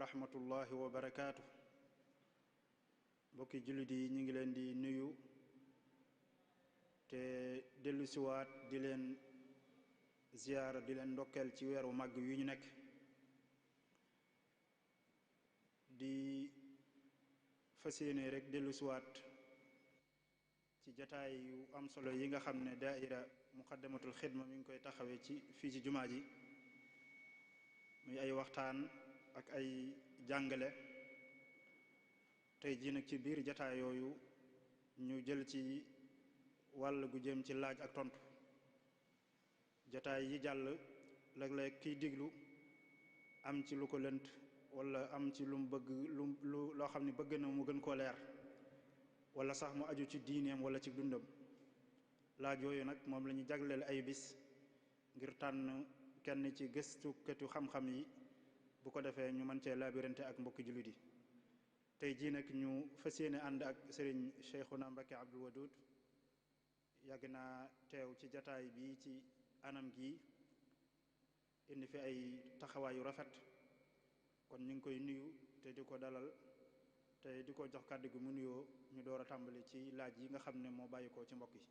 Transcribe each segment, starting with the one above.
rahmatullahi wa barakaatu. mbokki jullit yi ñu ngi leen di nuyu te dellu siwaat di leen ziyaara di leen ndokkeel ci weeru màgg wi ñu nekk di fas yéene rek dellu siwaat ci jataay yu am solo yi nga xam ne daaira muqaddamatul xidma mi ngi koy taxawee ci fii ci jumaa ji muy ay waxtaan ak ay jàngale tey jii nag ci biir jataay yooyu ñu jël ci wàll gu jëm ci laaj ak tontu jataay yi jàll léeg-léeg kiy diglu am ci lu ko lënt wala am ci lu mu bëgg loo xam ne bëgg na mu gën koo leer wala sax mu aju ci diineem wala ci dundam laaj yooyu nag moom la ñu jagleel ay bis ngir tànn kenn ci gëstukatu xam-xam yi bu ko defee ñu mën cee labirante ak mbokki jullit yi tey jii nag ñu fas yéene ànd ak sëriñ Cheikhuna Mbacké Abdul Wadud yàgg naa teew ci jataay bi ci anam gi indi fi ay taxawaayu rafet kon ñu ngi koy nuyu te di ko dalal te di ko jox kàddu gi mu nuyoo ñu door a tàmbali ci laaj yi nga xam ne moo bàyyi ko ci mbokk yi.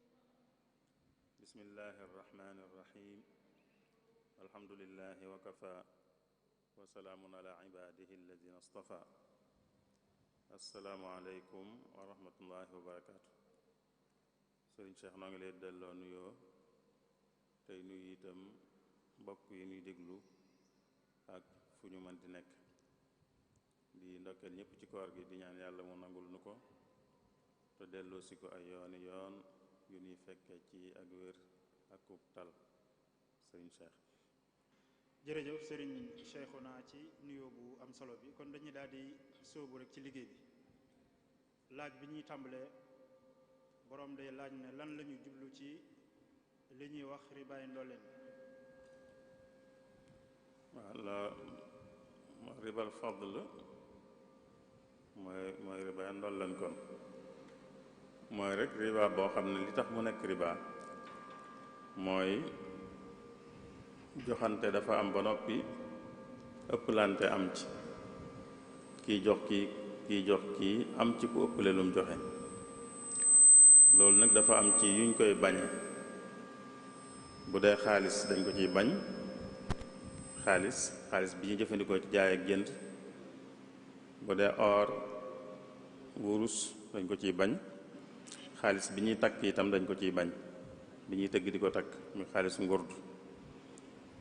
bismillahi arrahmani arrahim alhamdulillahi wa kafa wa salaamun ala ibadihi alladina astafa assalaamu aleykum wa rahmatullahi wa barakaatu. sëriñ Cheikh noo ngi lay delloo nuyoo tey nuyu itam mbokk yi ñuy déglu ak fu ñu mën di nekk di ndokkeel ñëpp ci koor gi di ñaan yàlla mu nangul nu ko te delloo si ko ay yooni yoon yu ñuy fekke ci ak wér ak ub tal sëriñ Cheikh. jërëjëf sëriñ Cheikhuna ci nuyoo bu am solo bi kon dañuy daal di sóobu rek ci liggéey bi laaj bi ñuy tàmbalee boroom day laaj ne lan la ñu jublu ci li ñuy wax ribaay ndolleen. waaw la ribal fadl mooy ribaay ndolleen kon mooy rek riba boo xam ne li tax mu nekk riba mooy joxante dafa am ba noppi ëpplante am ci kii jox kii jox kii am ci ku ëpple lum joxe loolu nag dafa am ci yuñ koy bañe bu dee xaalis dañ ko ciy bañ xaalis bi ñu jëfandikoo ci jaay ak jënd bu dee or wurus dañ ko ciy bañ xaalis bi ñuy takk itam dañ ko ciy bañ bi ñuy tëgg di ko takk muy xaalis ngurdu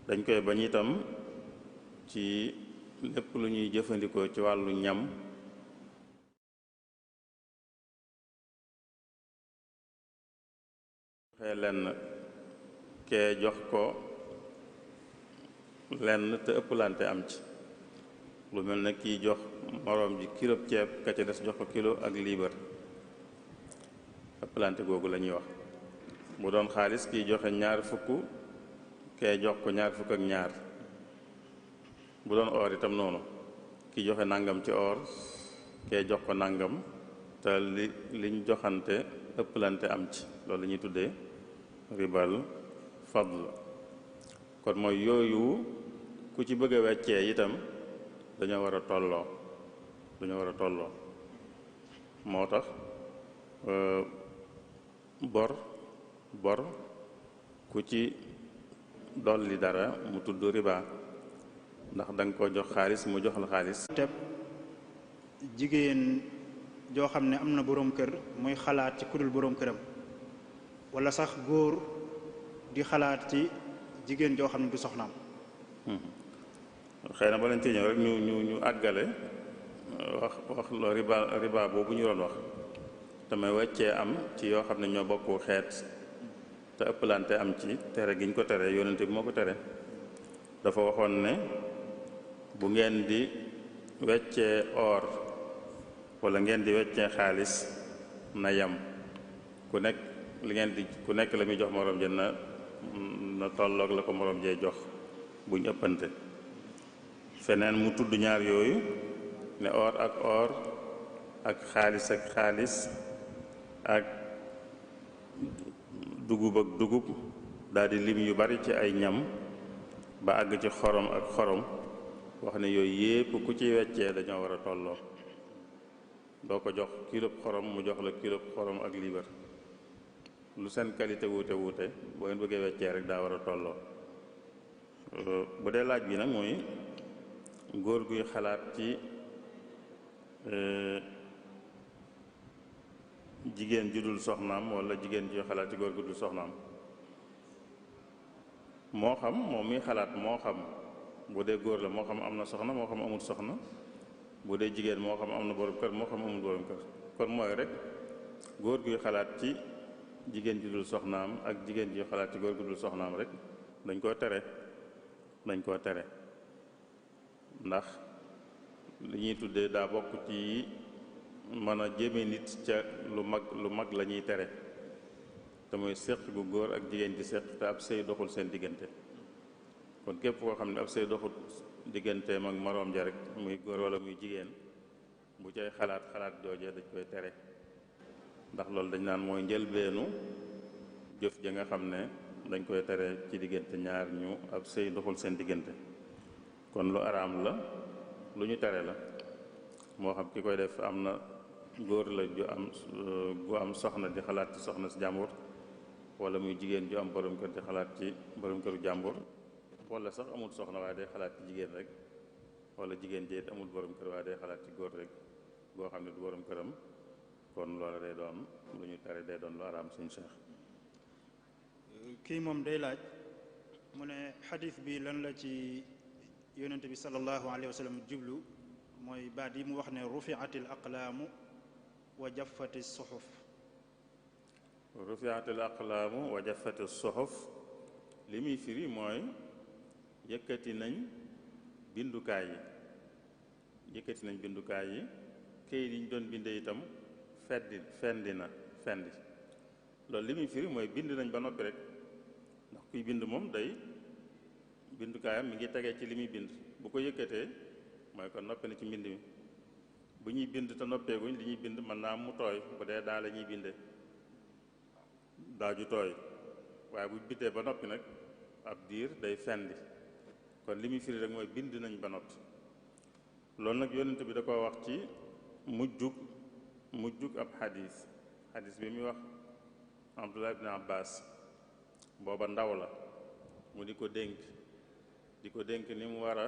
dañ koy bañ itam ci lépp lu ñuy jëfandikoo ci wàllu ñam joxe lenn kee jox ko lenn te ëpplante am ci lu mel ne kii jox moroom ji kilo ceeb ka ca des jox ko kilo ak liibar ëpplante googu la ñuy wax bu doon xaalis kii joxe ñaar fukk kee jox ko ñaar fukk ak ñaar bu doon or itam noonu kii joxe nangam ci or kee jox ko nangam te liñ joxante ëpplante am ci loolu la ñuy tuddee ribal fadl kon mooy yooyu ku ci bëgg a weccee itam dañoo war a tolloo moo tax bor ku ci dolli dara mu tudd riba ndax da nga ko jox xaalis mu jox la xaalis. teb jigéen joo xam ne am na boroom kër muy xalaat ci kudul boroom këram walla sax góor di xalaat ci jigéen joo xam ne du soxnaam. xëy na ba leen ci ñëw rek ñu àggale wax la riba boobu ñu doon wax damay weccee am ci yoo xam ne ñoo bokku xeet te ëpplante am ci tere gi ñu ko tere yonente bi moo ko tere dafa waxoon ne bu ngeen di weccee or wala ngeen di weccee xaalis na yam ku nekk la muy jox moroom jën na tolloog la ko moroom jee jox buñ ëppante feneen mu tudd ñaar yooyu ne or ak xaalis ak dugub ak dugub daal di lim yu bari ci ay ñam ba àgg ci xorom ak xorom wax ne yooyu yépp ku ci weccee dañoo war a tolloo doo ko jox kilo xorom mu jox la kilo xorom ak liibar lu seen qualité wuute wuute boo ngeen bëggee weccee rek daa war a tolloo bu dee laaj bi nag mooy góor guy xalaat ci jigéen ju dul soxnaam wala jigéen ju xalaat ci góor gu dul soxnaam moo xam moom muy xalaat moo xam bu dee góor la moo xam am na soxna moo xam amul soxna bu dee jigéen moo xam am na borom kër moo xam amul borom kër kon mooy rek góor guy xalaat ci jigéen ju dul soxnaam ak jigéen ju xalaat ci góor gu dul soxnaam rek dañ koo tere ndax li ñuy tuddee daa bokk ci mën a jëme nit ca lu mag la ñuy tere te mooy séq gu góor ak jigéen ji séq te ab sëy doxul seen diggante kon képp koo xam ne ab sëy doxul digganteem ak moroom ja rek muy góor wala muy jigéen bu cay xalaat joojee dañ koy tere ndax loolu dañ naan mooy njëlbeenu jëf ja nga xam ne dañ koy tere ci diggante ñaar ñu ab sëy doxul seen diggante kon lu araam la lu ñu tere la moo xam ki koy def am na góor la gu am soxna di xalaat ci soxna si jàmbur wala muy jigéen ju am borom kër di xalaat ci borom këru jàmbur wala sax amul soxna waaye day xalaat ci jigéen rek wala jigéen jeet amul borom kër waaye day xalaat ci góor rek goo xam ne du borom këram kon loolu day doon lu ñu tere day doon lu araam suñu Cheikh. kii moom day laaj mu ne xadis bi lan la ci yonente bi sallallahu alayhi wa sallam jublu mooy baat yi mu wax ne rufiatil aqlaamu wa jaffati suxuf. rufiatil aqlaamu wa jaffati suxuf li muy firi mooy yëkkati nañ bindukaay yi këyit yi ñu doon binde itam fendi loolu li muy firi mooy bind nañ ba noppi rek ndax kuy bind moom day bindukaayam mi ngi tegee ci li muy bind bu ko yëkkatee mooy kon noppi na ci mbind mi bu ñuy bind te noppeeguñ li ñuy bind mën naa mu tooy bu dee daa la ñuy binde daaju tooy waaye bu bindee ba noppi nag ab diir day fendi kon li muy firi rek mooy bind nañ ba noppi loolu nag yonent bi da ko wax ci mujjug ab xadis bi muy wax Abdullah ibn Abbas booba ndaw la mu di ko dénk ni mu war a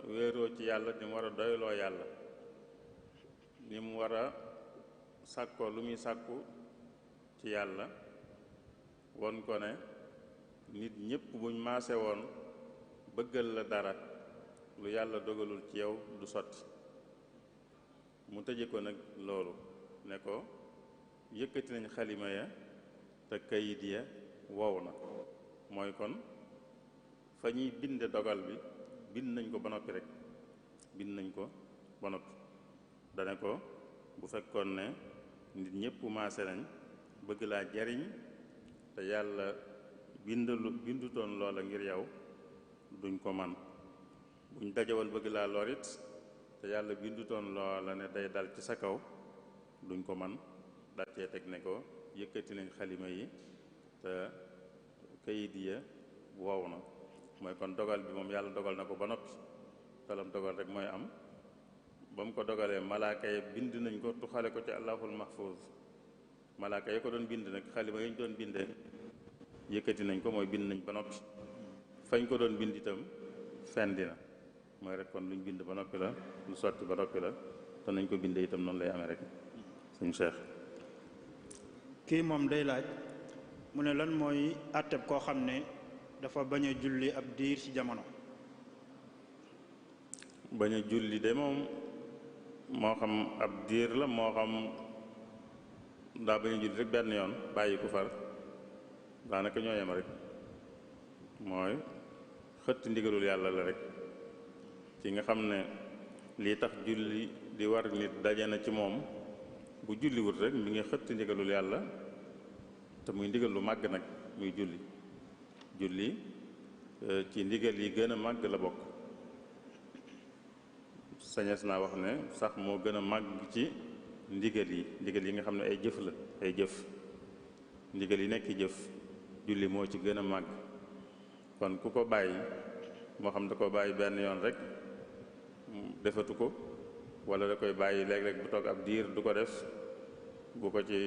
wéeroo ci yàlla ni mu war a doyloo yàlla ni mu war a sàkkoo lu muy sàkku ci yàlla won ko ne nit ñépp buñ maase woon bëggal la dara lu yàlla dogalul ci yow du sotti mu tëje ko nag loolu ne ko yëkkati nañ xalima ya te kayit ya wow na mooy kon fa ñuy binde dogal bi bind nañ ko ba noppi rek dane ko bu fekkoon ne nit ñépp maase nañ bëgg laa jariñ te yàlla bindutoon loola ngir yow duñ ko man buñ dajewoon bëgg laa lorit te yàlla bindutoon loola ne day dal ci sa kaw duñ ko man daal cee teg ne ko yëkkati nañ xalima yi te kayit ya wow na mooy kon dogal bi moom yàlla dogal na ko ba noppi talam dogal rek mooy am ba mu ko dogalee malaaka yi bind nañ ko tuxale ko ci allahul mahfuz malaaka yi ko doon bind nag xalima yi ñu doon bindee yëkkati nañ ko mooy bind nañ ba noppi fañ ko doon bind itam fendi na mooy rek kon luñ bind ba noppi la lu sotti ba noppi la te nañ ko bindee itam noonu lay amee rek suñu Cheikh. kii moom day laaj mu ne lan mooy àtteb koo xam ne dafa bañ a julli ab diir ci jamono. bañ a julli de moom moo xam ab diir la moo xam daa bañ a julli rek benn yoon bàyyi ku far daanaka ñoo yem rek mooy xëtt ndigalul yàlla la rek ci nga xam ne lii tax julli di war nit daje na ci moom bu julliwut rek mi ngi xëtt ndigalul yàlla te muy ndigal lu màgg nag muy julli ci ndigal yi gën a màgg la bokk sañes naa wax ne sax moo gën a màgg ci ndigal yi nga xam ne ay jëf la ay jëf ndigal yi nekk jëf julli moo ci gën a màgg kon ku ko bàyyi moo xam da ko bàyyi benn yoon rek defatu ko wala da koy bàyyi léeg-léeg bu toog ab diir du ko def bu ko ci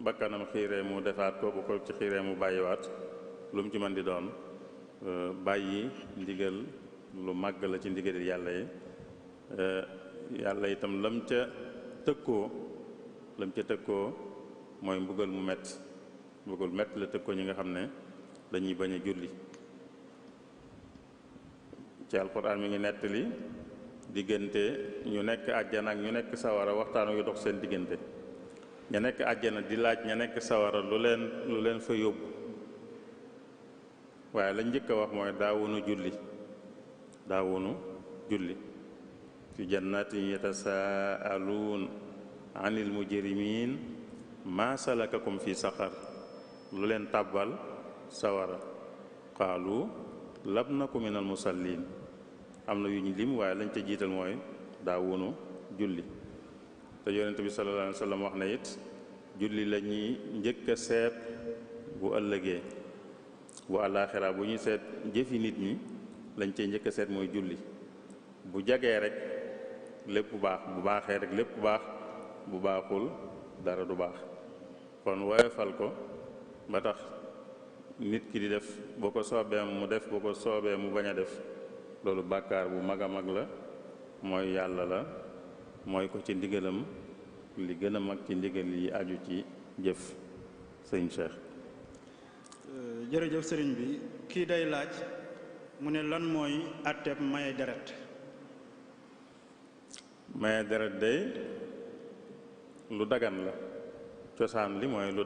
bakkanam xiiree mu defaat ko bu ko ci xiiree mu bàyyiwaat lu mu ci mën di doon bàyyi ndigal lu màgg la ci ndigal yàlla yi yàlla itam lam ca tëkkoo mooy mbugal mu metti la tëkkoo ñi nga xam ne dañuy bañ a julli ci alxuraan mi ngi nettali diggante ñu nekk àjjana ak ñu nekk sawara waxtaan wi dox seen diggante ña nekk àjjana di laaj ña nekk sawara lu leen fa yóbbu waaye lañ njëkk a wax mooy daawunu julli fi jannatin yatasaaluun anil mujrimin maa salakakum fi saqar lu leen tàbbal sawara qaalu lam naku minal musallin am na yu ñu lim waaye lañ ca jiital mooy daawunu julli te yonent bi sallallahu alayhi wa sallam wax na it julli la ñuy njëkk a seet bu ëllëgee bu àllaaxira bu ñuy seet jëfi nit ñi lañ cey njëkk a seet mooy julli bu jagee rek lépp baax bu baaxee rek lépp baax bu baaxul dara du baax kon woyofal ko ba tax nit ki di def boo ko soobee mu def boo ko soobee mu bañ a def loolu bàkkaar bu mag a mag la mooy yàlla la mooy ko ci ndigalam li gën a mag ci ndigal yi aju ci jëf sëñ Cheikh. jërëjëf sëriñ bi kii day laaj mu ne lan mooy àtteeb maye deret. maye deret day lu dagan la cosaan li mooy lu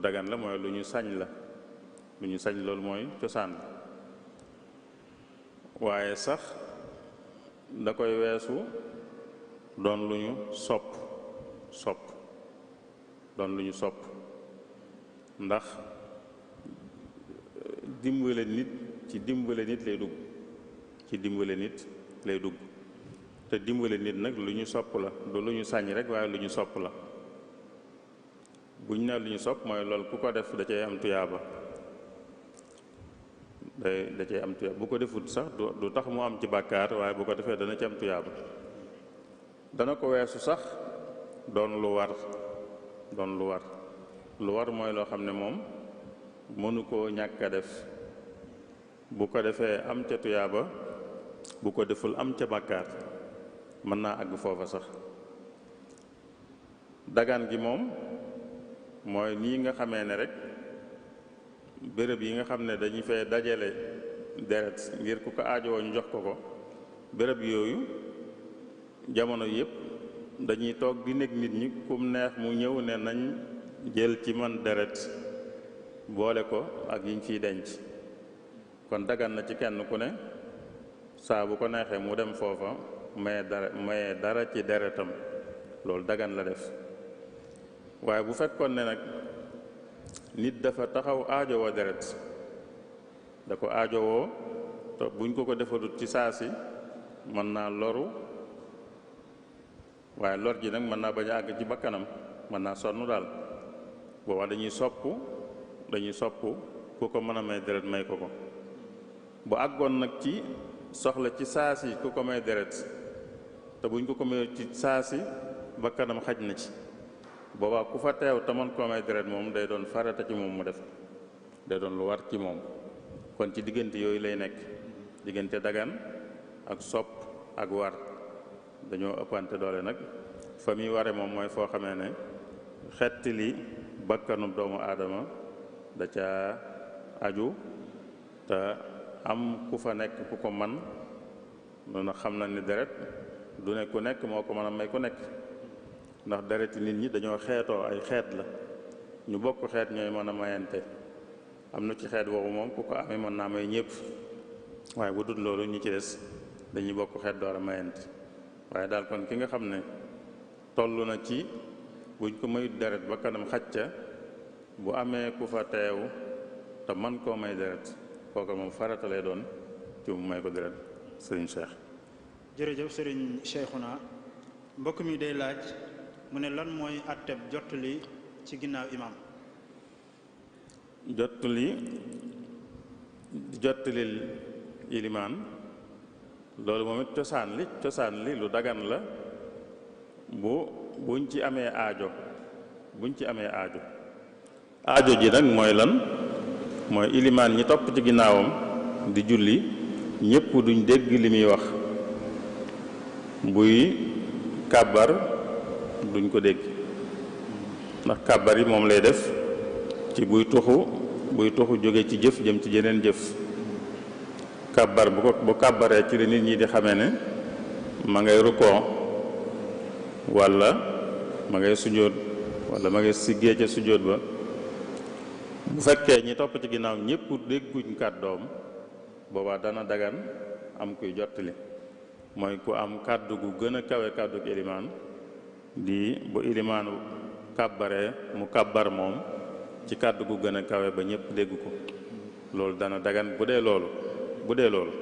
dagan la mooy lu ñu sañ loolu mooy cosaan la waaye sax da koy weesu doon lu ñu sopp ndax dimbale nit lay dugg te dimbale nit nag lu ñu sopp la du lu ñu sañ rek waaye lu ñu sopp la buñ ne lu ñu sopp mooy loolu ku ko def da cay am tuyaaba da cay am tuyaaba bu ko defut sax du tax mu am ci bàkkaar waaye bu ko defee dana ci am tuyaaba dana ko weesu sax doon lu war mooy loo xam ne moom mënu koo ñàkk a def bu ko defee am ca tuyaaba bu ko deful am ca bàkkaar mën naa àgg foofa sax dagaan gi moom mooy nii nga xamee ne rek béréb yi nga xam ne dañu fee dajale deret ngir ku ko aajowoo ñu jox ko béréb yooyu jamono yëpp dañuy toog di nekk nit ñi kum neex mu ñëw ne nañ jël ci man deret boole ko ak yiñ fiy denc kon dagan na ci kenn ku ne saa bu ko neexee mu dem foofa maye dara ci deretam loolu dagan la def waaye bu fekkoon ne nag nit dafa taxaw aajowoo deret da ko aajowoo te buñ ko defalut ci saa si mën naa loru waaye lor ji nag mën naa bañ a àgg ci bakkanam mën naa sonn daal boobaa dañuy sopp ku ko mën a may deret may ko bu àggoon nag ci soxla ci saa si ku ko may deret te buñ ko may ci saa si bakkanam xaj na ci boobaa ku fa teew te man koo may deret moom day doon farata ci moom mu def day doon lu war ci moom kon ci diggante yooyu lay nekk diggante dagan ak sopp ak war dañoo ëppante doole nag fa muy ware moom mooy foo xamee ne xetti li bakkanu doomu aadama da ca aju te am ku fa nekk ku ko man noonu xam na ni deret du ne ku nekk moo ko mën a may ku nekk ndax dereti nit ñi dañoo xeetoo ay xeet la ñu bokk xeet ñooy mën a mayante am na ci xeet boobu moom ku ko amee mën naa may ñëpp waaye bu dul loolu ñi ci des dañuy bokk xeet door a mayante waaye daal kon ki nga xam ne toll na ci buñ ko mayut deret ba kanam xaj ca bu amee ku fa teew te man koo may deret kooka moom farata lay doon ci mu may ko deret sëriñ Cheikh. jërëjëf sëriñ Cheikhouna mbokk mi day laaj mu ne lan mooy àtteb jottali ci ginnaaw imam. jottalil ilimaan loolu moom it cosaan li lu dagan la buñ ci amee aajo aajo ji nag mooy lan mooy ilimaan ñi topp ci ginnaawam di julli ñépp duñ dégg li muy wax buy kàbbar duñ ko dégg ndax kàbbar yi moom lay def ci buy tuxu jóge ci jëf jëm ci jeneen jëf kàbbar bu kàbbaree ci la nit ñi di xamee ne ma ngay rukkoo walla ma ngay sujjóot walla ma ngay siggee ca sujjóot ba bu fekkee ñi topp ci ginnaaw ñépp dégguñ kàddoom boobaa dana dagan am kuy jottali mooy ku am kàddu gu gën a kawe kàddu gu ilimaan di bu ilimaan kàbbaree mu kàbbar moom ci kàddu gu gën a kawe ba ñépp dégg ko loolu dana dagan bu dee loolu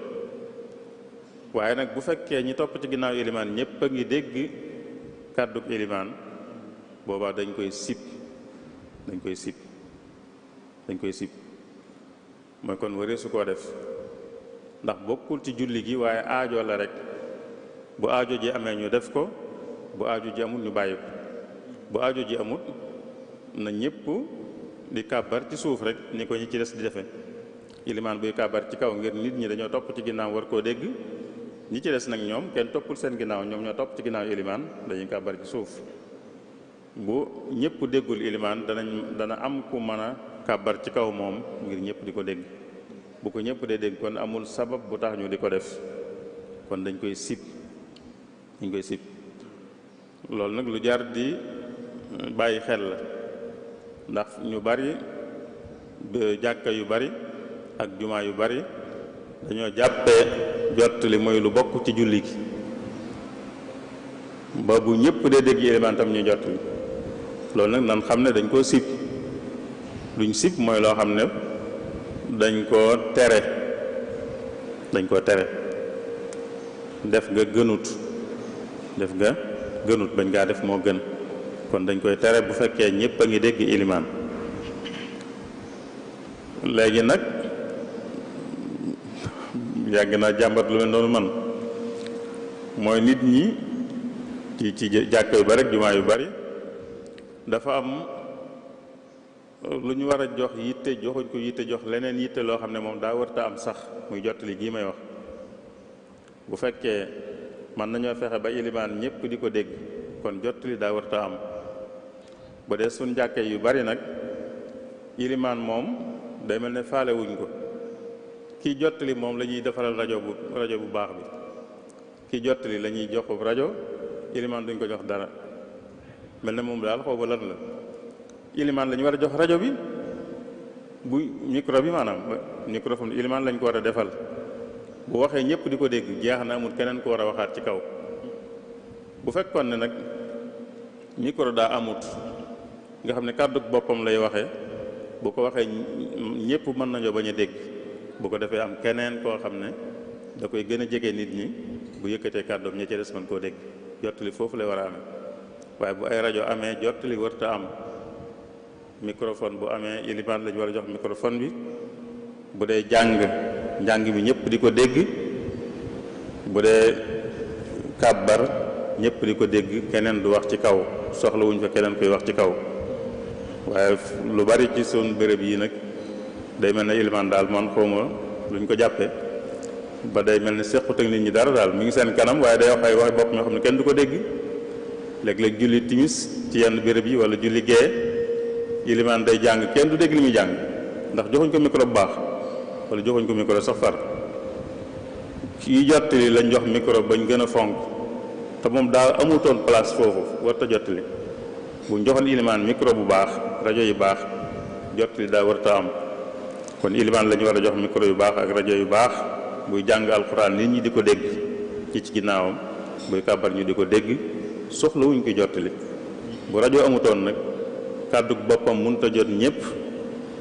waaye nag bu fekkee ñi topp ci ginnaaw ilimaan ñépp a ngi dégg kàddu gu ilimaan boobaa dañ koy sib mooy kon waree su koo def ndax bokkul ci julli gi waaye aajo la rek bu aajo ji amee ñu def ko bu aajo ji amul ñu bàyyi ko bu aajo ji amul na ñépp di kàbbar ci suuf rek ni ko ñi ci des di defe ilimaan buy kàbbar ci kaw ngir nit ñi dañoo topp ci ginnaaw war koo dégg ñi ci des nag ñoom kenn toppul seen ginnaaw ñoom ñoo topp ci ginnaaw ilimaan dañuy kàbbar ci suuf bu ñépp déggul ilimaan dana am ku mën a kàbbar ci kaw moom ngir ñépp di ko dégg bu ko ñépp dee dégg kon amul sabab bu tax ñu di ko def kon dañ koy sib loolu nag lu jar di bàyyi xel la ndax ñu bari jàkka yu bari ak jumaa yu bari dañoo jàppee jottali mooy lu bokk ci julli gi ba bu ñépp dee dégg ilimaan tam ñu jottali loolu nag nan xam ne dañ koo sib luñ sib mooy loo xam ne dañ koo tere def nga gënut bañ ngaa def moo gën kon dañ koy tere bu fekkee ñépp a ngi dégg ilimaan léegi nag yàgg naa jàmbat lu mel noonu man mooy nit ñi ci jàkka yu bari ak jumaa yu bari dafa am lu ñu war a jox yitte joxuñ ko yitte jox leneen yitte loo xam ne moom daa warta am sax muy jottali gii may wax bu fekkee man nañoo fexe ba ilimaan ñépp di ko dégg kon jottali daa warta am bu dee suñ jàkke yu bari nag ilimaan moom day mel ne faale wuñ ko kii jottali moom la ñuy defaral rajo bu baax bi kii jottali la ñuy jox rajo ilimaan duñ ko jox dara mel ne moom daal xaw ba lan la ilimaan la ñu war a jox rajo bi bu micro bi maanaam microphone ilimaan lañ ko war a defal bu waxee ñëpp di ko dégg jeex na amul keneen ko war a waxaat ci kaw bu fekkoon ne nag micro daa amut nga xam ne kàddu boppam lay waxee bu ko waxee ñëpp mën nañoo bañ a dégg bu ko defee am keneen koo xam ne da koy gën a jege nit ñi bu yëkkatee kàddoom ña ci des mën koo dégg jottali foofu lay war a amee waaye bu ay rajo amee jottali warta am microphone bu amee ilimaan lañu war a jox microphone bi bu dee njàng bi ñëpp di ko dégg bu dee kàbbar ñëpp di ko dégg keneen du wax ci kaw soxla wuñ fa keneen koy wax ci kaw waaye lu bari ci sun béréb yi nag day mel ne ilimaan daal man xawma luñ ko jàppe ba day mel ne sequt ak nit ñi dara daal mi ngi seen kanam waaye day wax ay wax bopp ñoo xam ne kenn du ko dégg léeg-léeg julli timis ci yenn béréb yi wala julli gee ilimaan day jàng kenn du dégg li muy jàng ndax joxuñ ko micro bu baax wala joxuñ ko micro sax far kii jottali lañ jox micro bañ gën a fonk te moom daa amutoon place foofu warta jottali buñ joxoon ilimaan micro bu baax rajo yu baax jottali daa warta am kon ilimaan lañu war a jox micro yu baax ak rajo yu baax buy jàng alxuraan nit ñi di ko dégg ci ginnaawam buy kàbbar ñu di ko dégg soxla wuñ ko jottali bu rajo amutoon nag kàddu boppam mënut a jot ñëpp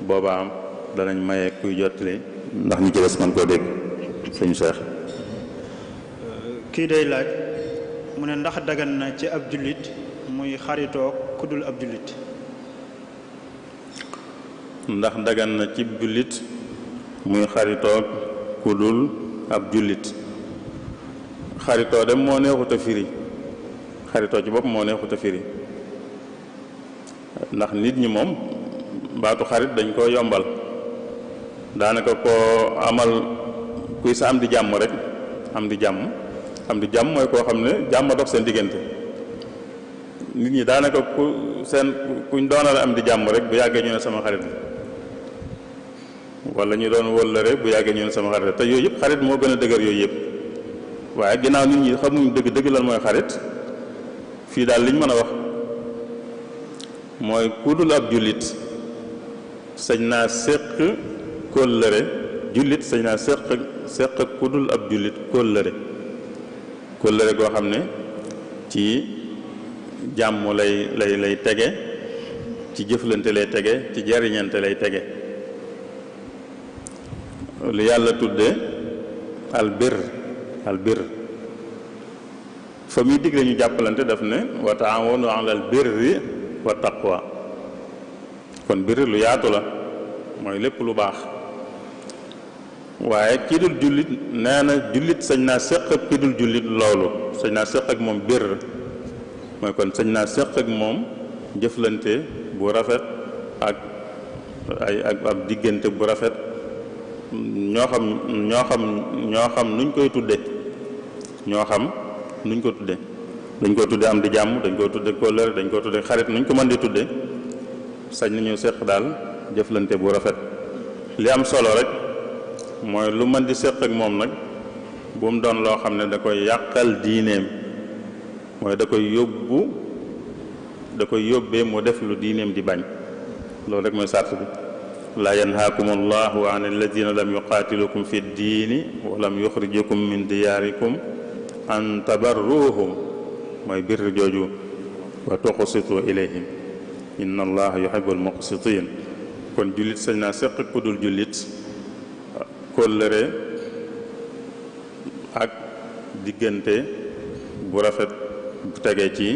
boobaa am danañ maye kuy jottali ndax ñi ci des man koo dégg sëñ Cheikh. kii day laaj mu ne ndax dagan na ci ab jullit muy xaritoo ku dul ab jullit. ndax dagan na ci jullit muy xaritoog ku dul ab jullit. xaritoo dem moo neexut a firi, xaritoo ci bopp moo neexut a firi, ndax nit ñi moom baatu xarit dañ koo yombal. daanaka koo amal kuy sa am di jàmm rek, am di jàmm mooy koo xam ne jàmm dox seen diggante. nit ñi daanaka kuñ doonal am di jàmm rek bu yàggee ñu ne sama xarit la, wala ñu doon wëllëre bu yàggee ñu ne sama xarit la. te yooyu yëpp xarit moo gën a dëgër yooyu yëpp. waaye ginnaaw nit ñi xamuñ dëgg lan mooy xarit, fii daal liñ mën a wax mooy ku dul ab jullit sañ naa séq kóllëre, jullit sañ naa séq ku dul ab jullit kóllëre goo xam ne ci jàmm lay tege, ci jëflante lay tege, ci jariñante lay tege. lu yàlla tudde albir fa muy digle ñu jàppalante daf ne wa taawanu alal birri wa taqwa. kon birri lu yaatu la, mooy lépp lu baax. waaye kii dul jullit nee na jullit sañ naa séq ak kii dul jullit loolu, sañ naa séq ak moom birr, mooy kon sañ naa séq ak moom jëflante bu rafet ak ab diggante bu rafet. ñoo xam nuñ koy tudde, dañ koy tudde am di jàmm, dañ koy tudde kóllëre, dañ koy tudde xarit, nuñ ko mën di tudde sañ nañu séq daal jëflante bu rafet. li am solo rek mooy lu mën di séq ak moom nag bu mu doon loo xam ne da koy yàqal diineem, mooy da koy yóbbee mu def lu diineem di bañ. loolu rek mooy sart bi. laa yanhaakum allahu an alladina lam yuqaatilukum fi ddiini wa lam yuxrijukum min diyaarikum an tabarruhum, mooy birr jooju, wa tuqsitu ilayhim inna allaha yuhibbu almuqsitin. kon jullit sañ naa séq ku dul jullit kóllëre ak diggante bu rafet bu tegee ci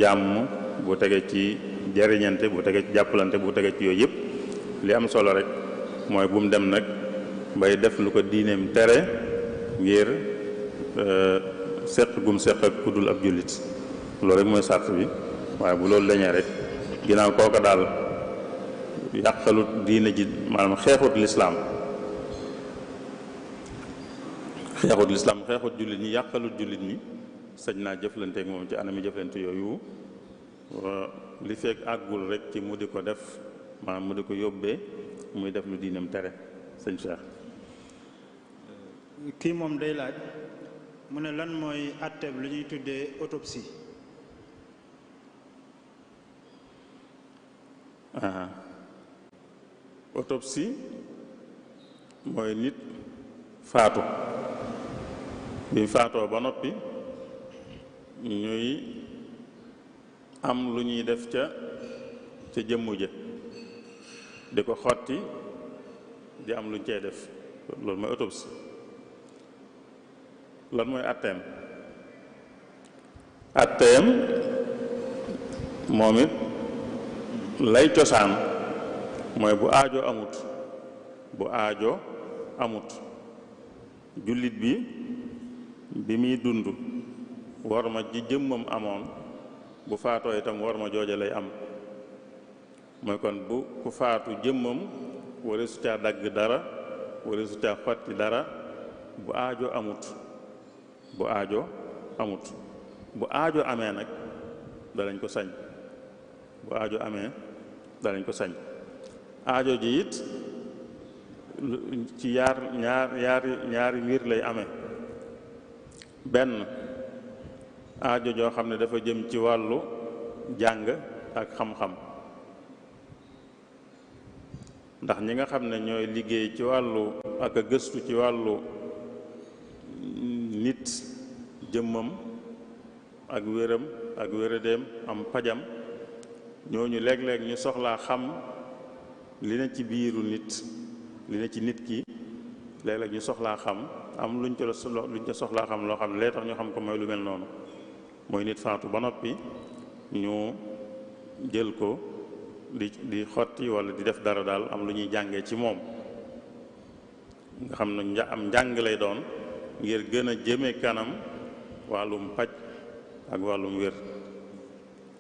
jàmm, bu tegee ci jariñante, bu tegee ci jàppalante, bu tegee ci yooyu yëpp. li am solo rek mooy bu mu dem nag bay def lu ko diineem tere ngir séq gum séq ak ku dul ab jullit. loolu rek mooy sart bi. waaye bu loolu dañee rek ginnaaw kooka daal yàqalut diine ji, maanaam xeexut lislaam, xeexut jullit ñi, yàqalut jullit ñi, sañ naa jëflanteek moom ci anami jëflante yooyu li fekk àggul rek ci mu di ko def, maanaam mu di ko yóbbee muy def lu diinam tere. sëñ Cheikh. kii moom day laaj mu ne lan mooy àtteeb lu ñuy tuddee autopsie. autopsie mooy nit faatu, bi faatoo ba noppi ñuy am lu ñuy def ca jëmmu ja, di ko xotti, di am lu ñu cey def. loolu mooy autopsie. lan mooy atteem moom it lay cosaan mooy bu aajo amut jullit bi muy dund war ma ji jëmmam amoon, bu faatoo itam war ma jooja lay am. mooy kon bu ku faatu jëmmam wala su caa dagg dara, wala su caa xotti dara, bu aajo amut. bu aajo amee nag danañ ko sañ. bu aajo amee danañ ko sañ. aajo ji it ci ñaari mbir lay amee. benn, aajo joo xam ne dafa jëm ci wàllu jàng ak xam-xam, ndax ñi nga xam ne ñooy liggéey ci wàllu ak a gëstu ci wàllu nit jëmmam ak wéram ak wéradeem am pajam, ñooñu léeg-léeg ñu soxlaa xam li ne ci biiru nit, li ne ci nit ki, léeg-léeg ñu soxlaa xam, am luñ ca soxlaa xam loo xam ne lee tax ñu xam ko mooy lu mel noonu. mooy nit faatu ba noppi ñu jël ko di xotti wala di def dara daal am lu ñuy jàngee ci moom nga xam ne am njàng lay doon ngir gën a jëme kanam wàllum paj ak wàllum wér.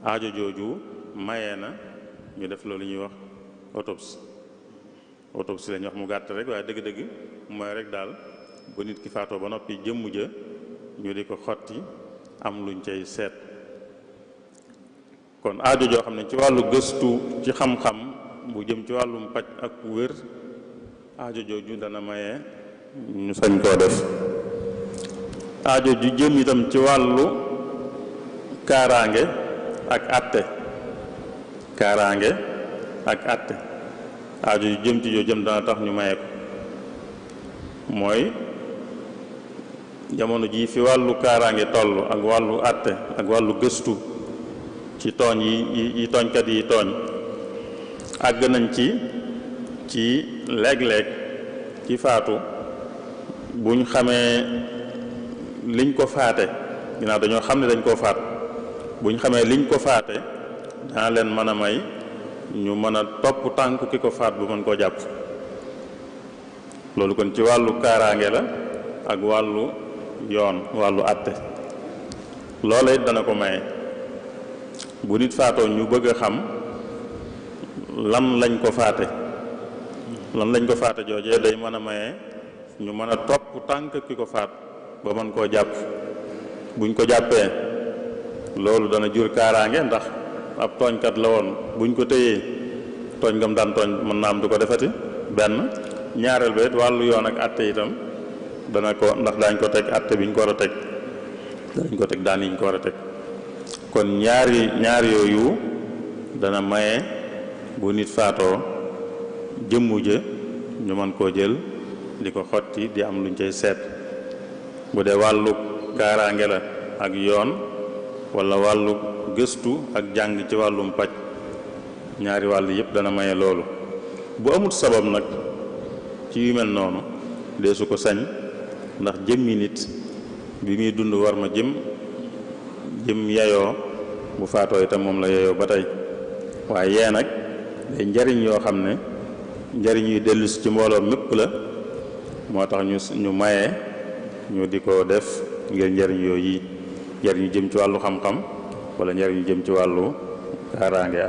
aajo jooju mayee na ñu def loolu ñuy wax autopsie la ñuy wax mu gàtt rek waaye dëgg-dëgg mooy rek daal bu nit ki faatoo ba noppi jëmm ja ñu di ko xotti am luñ cay seet. kon aajo joo xam ne ci wàllu gëstu ci xam-xam bu jëm ci wàllum paj ak wér aajo jooju dana maye ñu sañ koo def. aajo ju jëm itam ci wàllu kaaraange ak àtte aajo ju jëm ci joo jëm dana tax ñu maye ko mooy jamono jii fi wàllu kaaraange toll ak wàllu àtte ak wàllu gëstu ci tooñ yi tooñkat yi tooñ àgg nañ ci léeg-léeg ci faatu buñ xamee liñ ko faate ginnaaw dañoo xam ne dañ koo faat buñ xamee liñ ko faate dana leen mën a may ñu mën a topp tànk ki ko faat bu mën koo jàpp. loolu kon ci wàllu kaaraange la ak wàllu yoon wàllu àtte loola it dana ko maye. bu nit faatoo ñu bëgg a xam lan lañ ko faate joojee day mën a maye ñu mën a topp tànk ki ko faat ba mën koo jàpp. buñ ko jàppee loolu dana jur kaaraange ndax ab tooñkat la woon buñ ko téyee tooñ ngam daan tooñ mën naa am du ko defati benn. ñaareel ba it wàllu yoon ak àtte itam dana ko ndax daañ ko teg àtte bi ñu ko war a teg danañ ko teg daan yi ñu ko war a teg. kon ñaar yooyu dana maye bu nit faatoo jëmmu ja ñu mën koo jël di ko xotti di am luñ cay seet. bu dee wàllu kaaraange la ak yoon walla wàllu gëstu ak jàng ci wàllum paj ñaari wàll yépp dana maye loolu. bu amul sabab nag ci yu mel noonu dee su ko sañ ndax jëmmi nit bi muy dund war ma jëm yeyoo bu faatoo itam moom la yeyoo ba tey waaye yee nag day njariñ yoo xam ne njariñ yuy dellusi ci mbooloo mépp la moo tax ñu maye ñu di ko def ngir njariñ yooyu njariñ jëm ci wàllu xam-xam wala njariñ jëm ci wàllu kaaraange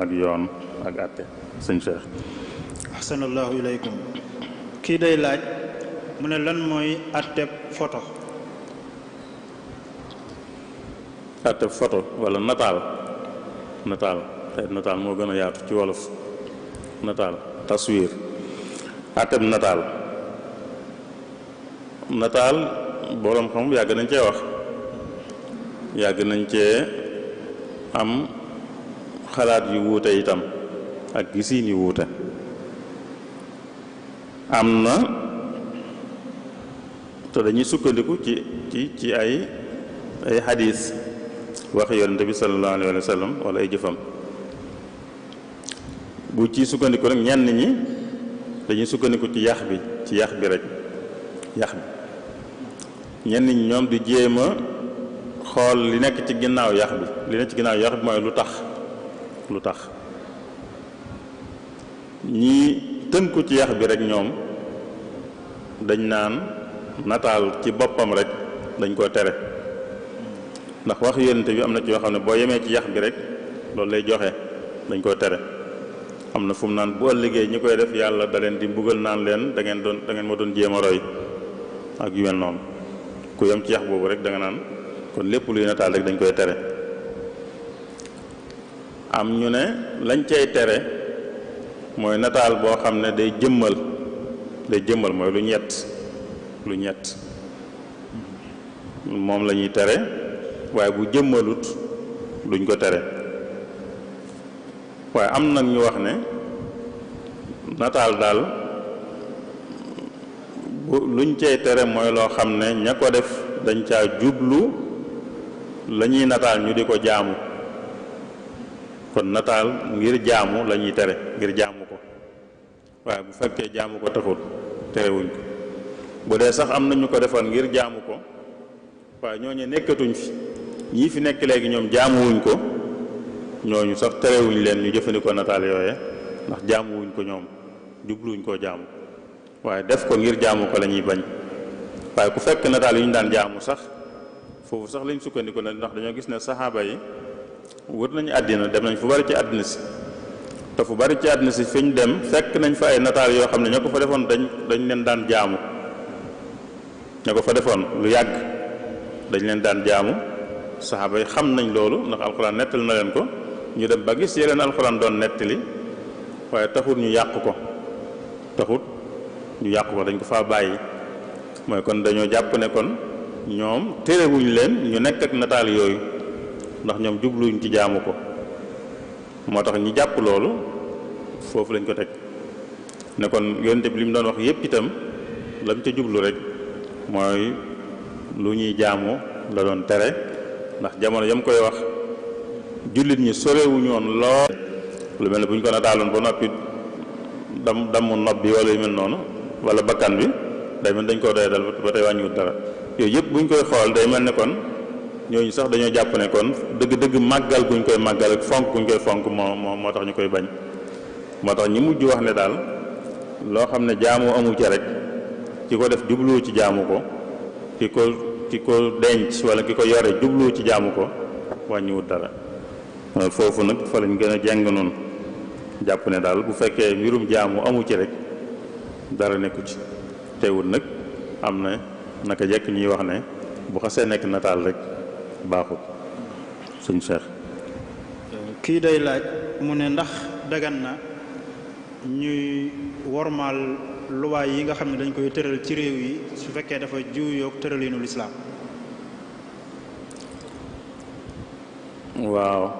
ak yoon ak àtte. sëñ Cheikh. ahsanallahu ilaykum. kii day laaj mu ne lan mooy àtteb photo. àtteb photo wala nataal xeet nataal moo gën a yaatu ci wolof. nataal taswiir. àtteb nataal boroom xam yàgg nañ cee wax yàgg nañ cee am xalaat yu wuute itam ak gisiin yu wuute. am na te dañuy sukkandiku ci ay xadiis wax yonente bi sallallahu alayhi wa sallam wala ay jëfam. bu ci sukkandiku rek ñenn ñi dañuy sukkandiku ci yax bi rek yax bi ñenn ñi ñoom di jéem a xool li nekk ci ginnaaw yax bi mooy lu tax ñii tënku ci yax bi rek ñoom dañ naan nataal ci boppam rek dañ koo tere ndax wax yonente bi am na ci yoo xam ne boo yemee ci yax bi rek loolu lay joxe dañ koo tere. am na fu mu naan bu ëllëgee ñi koy def yàlla da leen di mbugal naan leen da ngeen ma doon jéem a roy ak yu mel noonu ku yem ci yax boobu rek da nga naan kon lépp luy nataal rek dañ koy tere. am ñu ne lañ cay tere mooy nataal boo xam ne day jëmmal mooy lu ñett moom la ñuy tere waaye bu jëmmalut duñ ko tere. waaye am nag ñu wax ne nataal daal luñ cay tere mooy loo xam ne ña ko def dañ caa jublu la ñuy nataal ñu di ko jaamu kon nataal ngir jaamu la ñuy tere ngir jaamu ko waaye bu fekkee jaamu ko taxul terewuñ ko. bu dee sax am na ñu ko defoon ngir jaamu ko waaye ñooñu nekkatuñ fi ñii fi nekk léegi ñoom jaamuwuñ ko ñooñu sax terewuñ leen ñu jëfandikoo nataal yooye ndax jaamuwuñ ko ñoom jubluwuñ koo jaamu waaye def ko ngir jaamu ko la ñuy bañ waaye ku fekk nataal yu ñu daan jaamu sax foofu sax lañ sukkandiku ne ndax dañoo gis ne saxaaba yi wër nañu àddina dem nañ fu bari ci àddina si te fu bari ci àddina si fi ñu dem fekk nañ fa ay nataal yoo xam ne ñoo ko fa defoon dañ leen daan jaamu ñoo ko fa defoon lu yàgg dañ leen daan jaamu saxaaba yi xam nañ loolu ndax alxuraan nettali na leen ko ñu dem ba gis yeneen alxuraan doon nettali waaye taxut ñu yàq ko dañ ko faa bàyyi mooy kon dañoo jàpp ne kon ñoom terewuñ leen ñu nekk ak nataal yooyu ndax ñoom jubluñ ci jaamu ko moo tax ñi jàpp loolu foofu lañ ko teg ne kon yonent bi li mu doon wax yépp itam lam ca jublu rek mooy lu ñuy jaamu la doon tere ndax jamono yam koy wax jullit ñi sorewuñu woon lool lu mel ne bu ñu ko nataaloon ba noppi damm nopp bi wala yu mel noonu wala bakkan bi day mel dañ koo doy dal ba tey wàññiwut dara yooyu yëpp bu ñu koy xool day mel ne kon ñooñu sax dañoo jàpp ne kon dëgg-dëgg màggal guñ koy màggal ak fonk guñ koy fonk moo tax ñu koy bañ moo tax ñi mujj wax ne daal loo xam ne jaamu amu ca rek ki ko def jubluwu ci jaamu ko ki ko denc wala ki ko yore jubluwu ci jaamu ko wàññiwut dara foofu nag fa lañ gën a jeng noonu jàpp ne daal bu fekkee mbirum jaamu amu ci rek dara nekku ci teewul nag am na naka jekk ñuy wax ne bu xasee nekk nataal rek baaxut suñ Cheikh kii day laaj mu ne ndax dagan na ñuy wormaal luwaay yi nga xam ne dañ koy tëral ci réew yi su fekkee dafa juuyoog tëralinu lislaam waaw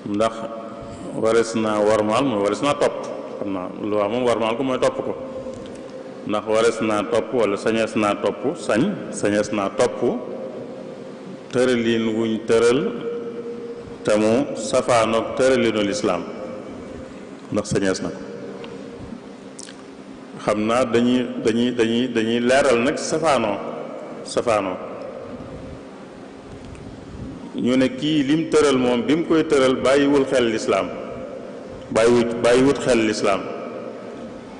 ndax warees naa wormaal mooy warees naa topp xam naa luwaa moom wormaal ko mooy topp ko ndax warees naa topp wala sañees naa topp sañees naa topp tëralin wuñ tëral te mu safaanoog tëralinu lislaam ndax sañees na ko xam naa dañuy leeral nag safaanoo ñu ne kii lim tëral moom bi mu koy tëral bàyyiwul xel lislaam bàyyiwut xel lislaam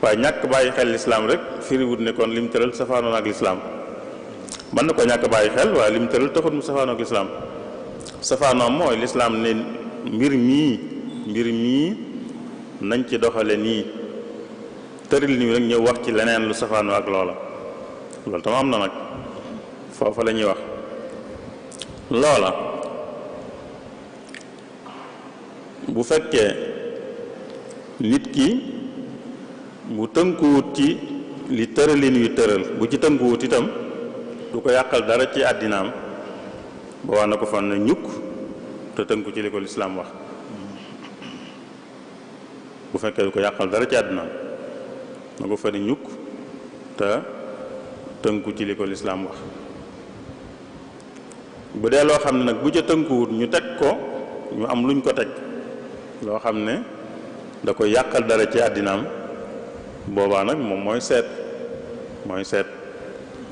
waaye ñàkk bàyyi xel lislaam rek firiwut ne kon lim tëral safaanoon ak lislaam mën na ko ñàkk bàyyi xel waaye lim tëral taxut mu safaanoon ak lislaam safaanoom mooy lislaam ne mbir mii nañ ci doxale nii tëral nii rek ñëw wax ci leneen lu safaanoo ak loola loolu tam am na nag foofa la ñuy wax loola bu fekkee nit ki bu tënkuwut ci li tëralin yu tëral bu ci tënkuwut itam du ko yàqal dara ci àddinaam ba wax na ko fan ne ñukk te tënku ci li ko lislaam wax bu fekkee du ko yàqal dara ci àddinaam na ko fa ne ñukk te tënku ci li ko lislaam wax bu dee loo xam ne nag bu ca tënkuwut ñu teg ko ñu am luñ ko teg loo xam ne da koy yàqal dara ci àddinaam boobaa nag moom mooy seet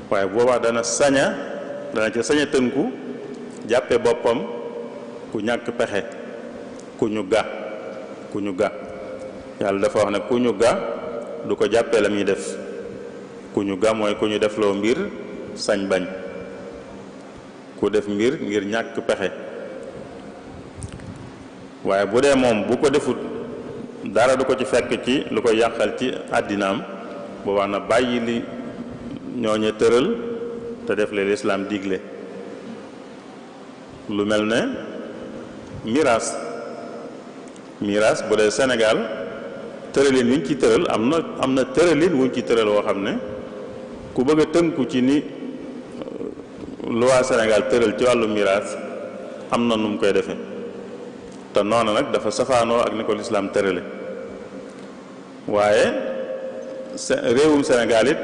waaye boobaa dana ca sañ a tënku jàppe boppam ku ñàkk pexe ku ñu ga yàlla dafa wax ne ku ñu ga du ko jàppee la muy def ku ñu ga mooy ku ñu def loo mbir sañ bañ ku def mbir ngir ñàkk pexe waaye bu dee moom bu ko defut dara du ko ci fekk ci lu ko yàqal ci àddinaam boobaa na bàyyi li ñooñe tëral te def leen lislaam digle lu mel ne miraas bu dee Sénégal tëralin wuñ ci tëral am na tëralin wuñ ci tëral woo xam ne ku bëgg a tënku ci ni loi Sénégal tëral ci wàllu miraas am na nu mu koy defee te noonu nag dafa safaanoo ak ni ko lislaam tërale waaye réewum Sénégal it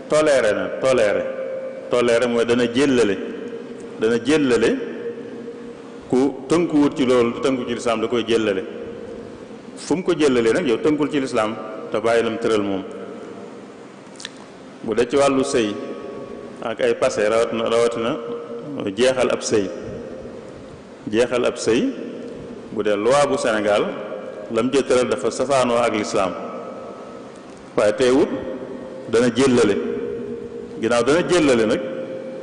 toléré mooy dana jéllale ku tënkuwut ci loolu tënku ci lislaam da koy jéllale fu mu ko jéllalee nag yow tënkul ci lislaam te bàyyi lam tëral moom bu dee ci wàllu sëy ak ay passé rawatina jeexal ab sëy bu dee loi bu Sénégal lam ci tëral dafa safaanoo ak lislaam waaye teewut dana jëllale ginnaaw dana jëllale nag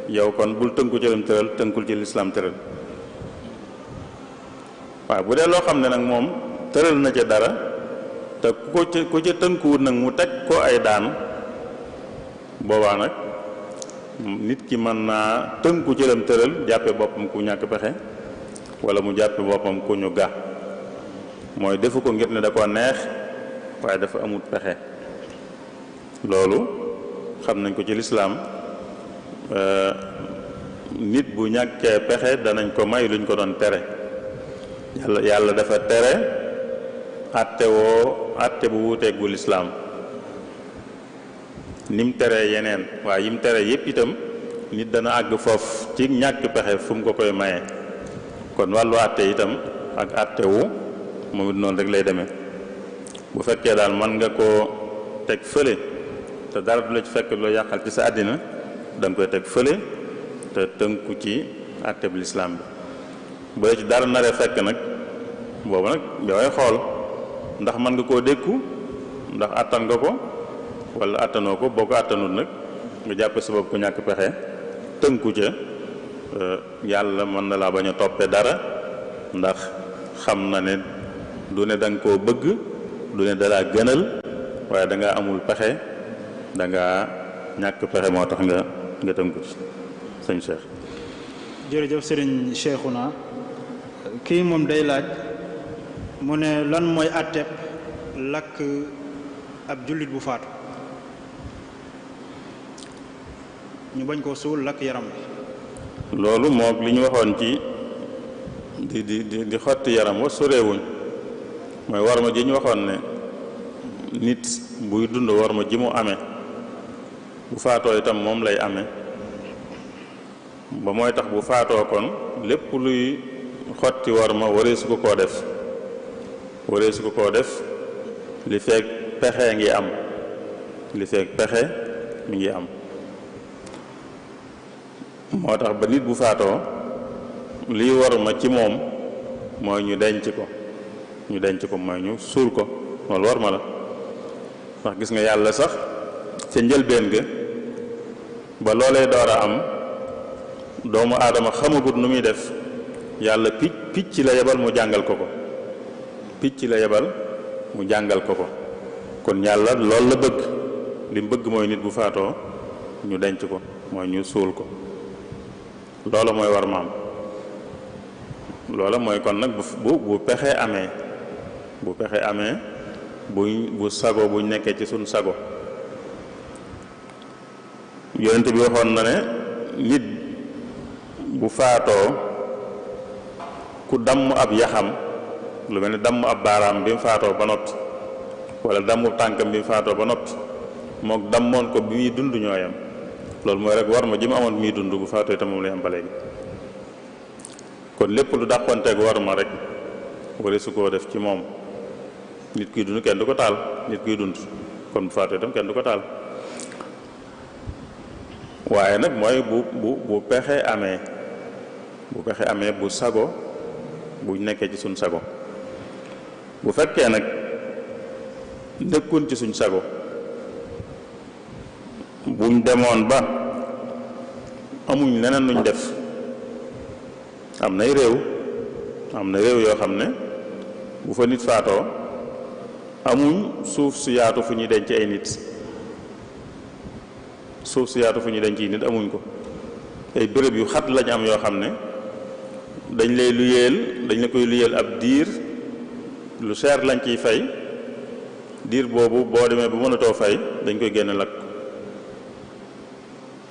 yow kon bul tënku ci lam tëral tënkul ci lislaam tëral waaye bu dee loo xam ne nag moom tëral na ca dara te ku ca tënkuwut nag mu teg ko ay daan boobaa nag nit ki mën naa tënku ci lam tëral jàppe boppam ku ñàkk pexe wala mu jàppe boppam ku ñu ga mooy defu ko ngir ne da ko neex waaye dafa amut pexe loolu xam nañ ko ci lislaam nit bu ñàkkee pexe danañ ko may luñ ko doon tere yàlla dafa tere àtte bu wuuteeg bu lislaam ni mu teree yeneen waaye yi mu tere yépp itam nit dana àgg foofu ci ñàkk pexe fu mu ko koy maye kon wàllu àtte itam ak àtte wu moom it noonu rek lay demee bu fekkee daal mën nga koo teg fële te dara du la ci fekk loo yàqal ci sa àddina da nga koy teg fële te tënku ci àtte bu lislaam bi bu dee ci dara naree fekk nag boobu nag daway xool ndax mën nga koo dékku ndax àttan nga ko wala àttanoo ko boo ko àttanut nag nga jàppe sa bopp ku ñàkk pexe tënku ca yàlla mën na laa bañ a toppe dara ndax xam na ne du ne da nga koo bëgg du ne dalaa gënal waaye da nga amul pexe da nga ñàkk pexe moo tax nga tënku ci sëñ Cheikh. jërëjëf sëriñ Cheikhouna kii moom day laaj mu ne lan mooy àtteeb lakk ab jullit bu faatu ñu bañ koo suul lakk yaram bi. loolu moog li ñu waxoon ci di xotti yaram wa soreewuñ mooy warma ji ñu waxoon ne nit buy dund warma ji mu amee bu faatoo itam moom lay amee ba mooy tax bu faatoo kon lépp luy xotti warma wareesu ko koo def li fekk pexe ngi am li fekk pexe mi ngi am moo tax ba nit bu faatoo liy warma ci moom mooy ñu denc ko mooy ñu suul ko loolu warma la ndax gis nga yàlla sax ca njëlbeen ga ba loolee door a am doomu aadama xamagut nu muy def yàlla picc la yebal mu jàngal ko kon yàlla loolu la bëgg li mu bëgg mooy nit bu faatoo ñu denc ko mooy ñu suul ko loola mooy war maam loola mooy kon nag bu pexe amee bu sago buñ nekkee ci suñ sago yonent bi waxoon na ne nit bu faatoo ku damm ab yaxam lu mel ni damm ab baaraam bi mu faatoo ba noppi wala damm tànkam bi mu faatoo ba noppi mook dammoon ko bi muy dund ñooyam loolu mooy rek war ma ji mu amoon bi muy dund bu faatoo itam moom lay am ba léegi kon lépp lu dàqonteeg war ma rek wala su koo def ci moom nit kuy dund kenn du ko taal nit kuy dund kon bu faatoo itam kenn du ko taal waaye nag mooy bu pexe amee bu sago bu nekkee ci suñ sago bu fekkee nag nekkuñ ci suñ sago buñ demoon ba amuñ leneen luñ def am nay réew yoo xam ne bu fa nit faatoo amuñ suuf su yaatu fu ñuy denc ay nit amuñ ko ay béréb yu xat lañ am yoo xam ne dañ la koy luyeel ab diir lu cher lañ ciy fay diir boobu boo demee bu mënatoo fay dañ koy génn lakk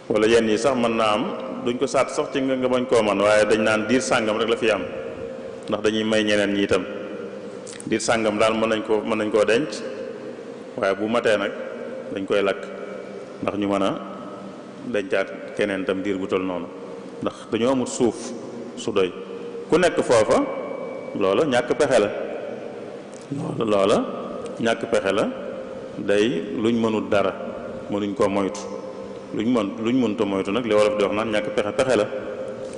wala yenn yi sax mën naa am duñ ko saat sax ci nga bañ koo man waaye dañ naan diir sàngam rek la fi am ndax dañuy may ñeneen ñi itam diir sàngam daal mën nañ koo denc waaye bu matee nag dañ koy lakk ndax ñu mën a dencaat keneen tam diir bu tol noonu ndax dañoo amul suuf su doy ku nekk foofa loola ñàkk pexe la day luñ mënul dara mënuñ koo moytu luñ mënta moytu nag li wolof di wax naan ñàkk pexe la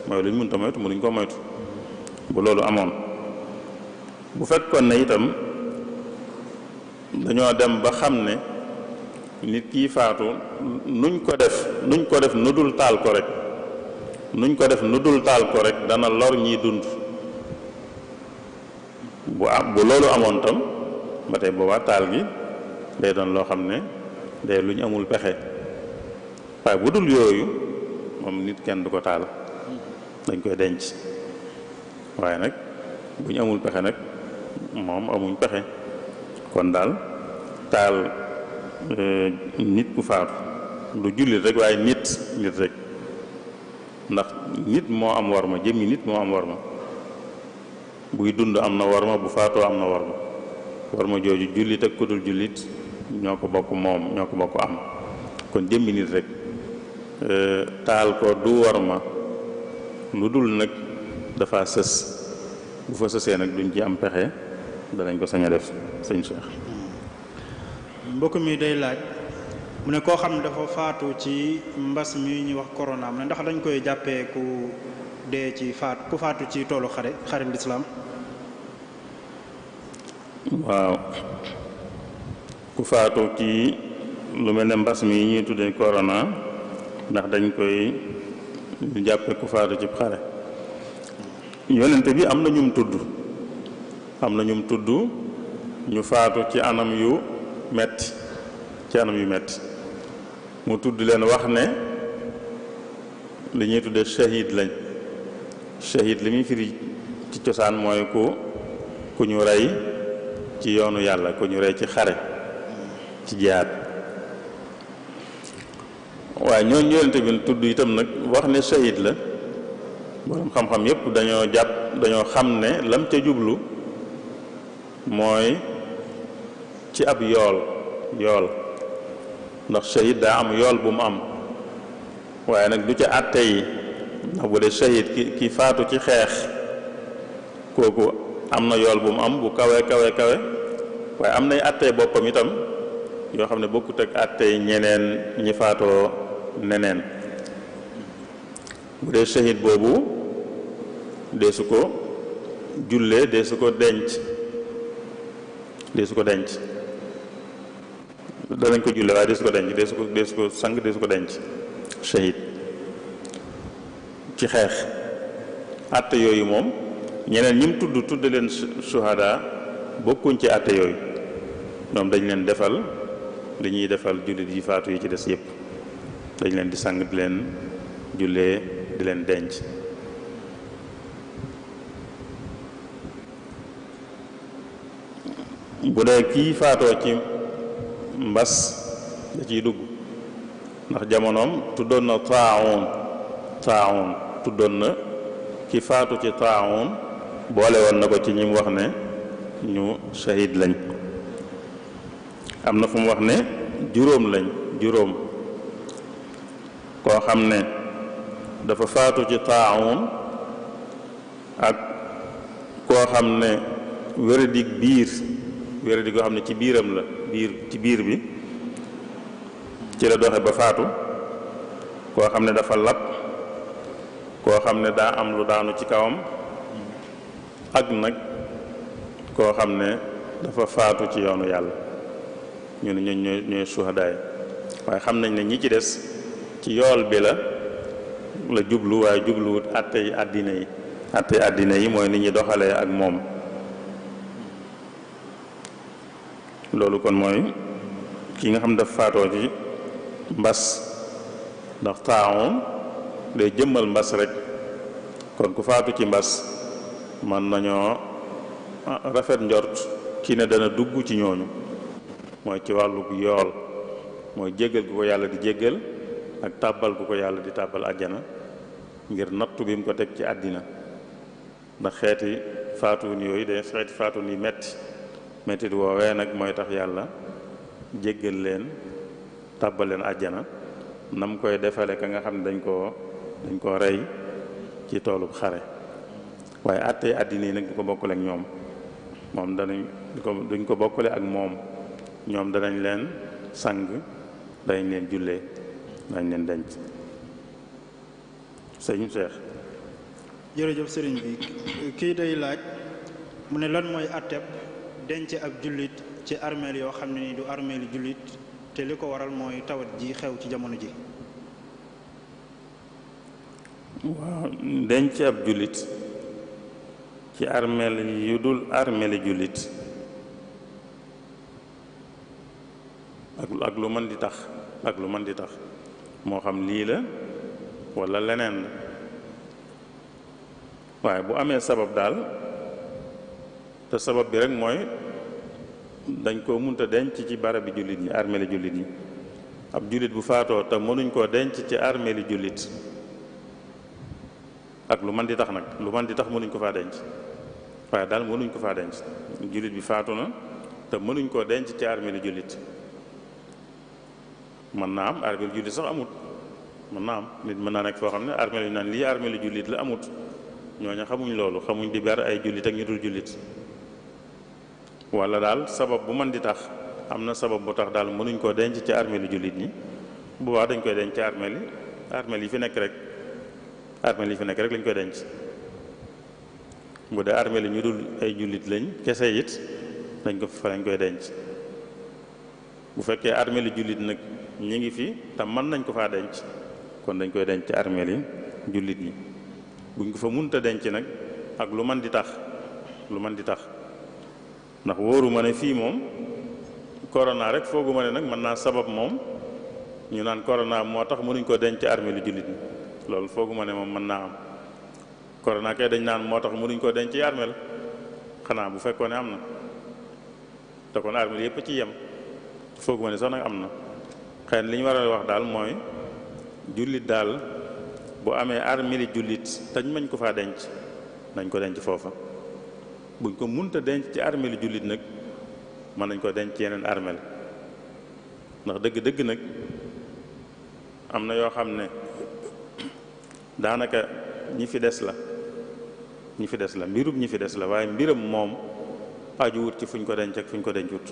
mooy luñ mënta moytu mënuñ koo moytu bu loolu amoon bu fekkoon ne itam dañoo dem ba xam ne nit kii faatu nuñ ko def nu dul taal ko rek dana lor ñiy dund bu loolu amoon tam ba tey boobaa taal gi day doon loo xam ne day lu ñu amul pexe waaye bu dul yooyu moom nit kenn du ko taal dañ koy denc waaye nag bu ñu amul pexe nag moom amuñ pexe kon daal taal nit ku faatu du jullit rek waaye nit rek ndax nit moo am warma jëmmi nit moo am warma buy dund am na warma bu faatoo am na warma jooju jullit ak ku dul jullit ñoo ko bokk moom ñoo ko bokk am kon jëmmi nit rek taal ko du warma lu dul nag dafa sës bu fa sësee nag duñ ci am pexe danañ ko sañ a def sëñ Cheikh. mbokk mi day laaj mu ne koo xam ne dafa faatu ci mbas mi ñuy wax corona mu ne ndax dañ koy jàppee ku dee ci ku faatu ci toolu xare lislaam. waaw ku faatu ci lu mel ne mbas mi ñuy tuddee corona ndax dañ koy jàppee ku faatu ci xare. yonente bi am na ñum tudd ñu faatu ci anam yu metti mu tudd leen wax ne li ñuy tuddee shahid lañ shahid li muy firi ci cosaan mooy ku ñu rey ci yoonu yàlla ku ñu rey ci xare ci jihaad waaye ñooñu yonente bi tudd itam nag wax ne shahid la borom xam-xam yépp dañoo xam ne lam ca jublu mooy ci ab yool ndax shahid daa am yool bu mu am waaye nag du ca àtte yi ndax bu dee shahid ki faatu ci xeex kooku am na yool bu mu am bu kawe waaye am nay àtte boppam itam yoo xam ne bokkut ak àtte yi ñeneen ñi faatoo neneen bu dee shahid boobu deesu ko jullee deesu ko denc danañ ko julle waaye deesu ko denc deesu ko sang deesu ko denc shahid ci xeex àtte yooyu moom ñeneen ñim tudd leen shuhada bokkuñ ci àtte yooyu ñoom dañ leen defal li ñuy defal jullit yi faatu yi ci des yépp dañ leen di sang di leen jullee di leen denc bu dee kii faatoo ci mbas da ciy dugg ndax jamonoom tuddoon na taawun tuddoon na ki faatu ci taawun boole woon na ko ci ñi mu wax ne ñu shahid lañ am na fu mu wax ne juróom koo xam ne dafa faatu ci taawun ak koo xam ne wéradig goo xam ne ci biiram la ci biir bi ci la doxe ba faatu koo xam ne dafa lab koo xam ne daa am lu daanu ci kawam ak nag koo xam ne dafa faatu ci yoonu yàlla ñu ne ñooy suhadaay waaye xam nañ ne ñi ci des ci yool bi la jublu waaye jubluwut àttey àddina yi mooy ni ñuy doxalee ak moom loolu kon mooy ki nga xam dafa faatoo ci mbas ndax taawun day jëmmal mbas rek kon ku faatu ci mbas man nañoo rafet njort ki ne dana dugg ci ñooñu mooy ci wàllu yool mooy jéggal gu ko yàlla di jéggal ak tàbbal gu ko yàlla di tàbbal àjjana ngir nattu bi mu ko teg ci àddina ndax xeeti faatuun yooyu de xeeti faatuun yi mettit woowee nag mooy tax yàlla jéggal leen tàbbal leen àjjana nam koy defale ka nga xam ne dañ koo rey ci toolub xare waaye àttee àddina yi nag du ko bokkale ak ñoom moom duñ ko bokkale ak moom ñoom danañ leen sang danañ leen jullee danañ leen denc sëñ Cheikh. jërëjëf sëriñ bi kii day laaj mu ne lan mooy àtteb denc ab jullit ci armeel yoo xam ne ni du armeeli jullit te li ko waral mooy tawat ji xew ci jamono ji. waaw denc ab jullit ci armeel yu dul armeeli jullit ak lu mën di tax moo xam lii la walla leneen la waaye bu amee sabab daal te sabab bi rek mooy dañ koo munta denc ci barabi jullit yi armeeli jullit yi ab jullit bu faatoo te mënuñ koo denc ci armeeli jullit ak lu mën di tax nag lu mën di tax mënuñ ko faa denc waaye daal mënuñ ko faa denc jullit bi faatu na te mënuñ koo denc ci armeeli jullit mën naa am armeeli jullit sax amut mën naa am nit mën naa nekk foo xam ne armeel yu naan lii armeeli jullit la amut ñooñu xamuñ loolu xamuñ di ber ay jullit ak ñu dul jullit wala daal sabab bu mën di tax am na sabab bu tax daal mënuñ koo denc ci armeeli jullit ñi bu baax dañ koy denc ci armeel yi fi nekk rek lañ koy denc bu dee armeel yi ñu dul ay jullit lañ kese it lañ koy denc bu fekkee armeel yi jullit nag ñi ngi fi te mën nañ ko faa denc kon dañ koy denc ci armeel yi jullit ñi buñ ko fa munta denc nag ak lu mën di tax ndax wóoru ma ne fii moom corona rek foogu ma ne nag mën naa sabab moom ñu naan corona moo tax mënuñ ko denc ci armeel yi jullit ñi loolu foogu ma ne moom mën naa am corona kay dañ naan moo tax mënuñ koo denc ci armeel xanaa bu fekkoon ne am na te kon armeel yépp ci yem foogu ma ne sax nag am na xëy na li ñu war a wax daal mooy jullit daal bu amee armeeli jullit tañ mañ ko faa denc nañ ko denc foofa buñ ko munta denc ci armeeli jullit nag mën nañ ko denc ci yeneen armeel ndax dëgg-dëgg nag am na yoo xam ne daanaka ñi fi des la mbirub ñi fi des la waaye mbiram moom ajuwut ci fuñ ko denc ak fuñ ko dencut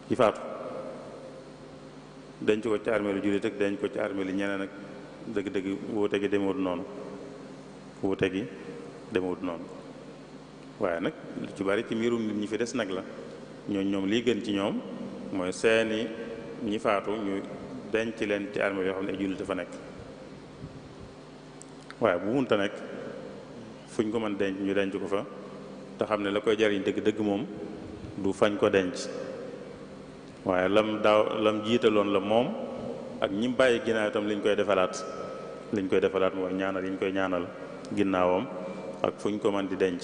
ci faatu denc ko ci armeelu jullit ak denc ko ci armeelu ñeneen ak dëgg-dëgg wuute gi demewut noonu waaye nag lu ci bari ci mbirum nit ñi fi des nag la ñoom lii gën ci ñoom mooy seeni ñi faatu ñu denc leen ci armeel yoo xam ne ay jullit dafa nekk waaye bu munta nekk fuñ ko mën denc ñu denc ko fa te xam ne la koy jariñ dëgg-dëgg moom du fañ ko denc waaye lam jiitaloon la moom ak ñi bàyyi ginnaaw itam liñ koy defalaat mooy ñaanal yi ñu koy ñaanal ginnaawam ak fuñ ko mën di denc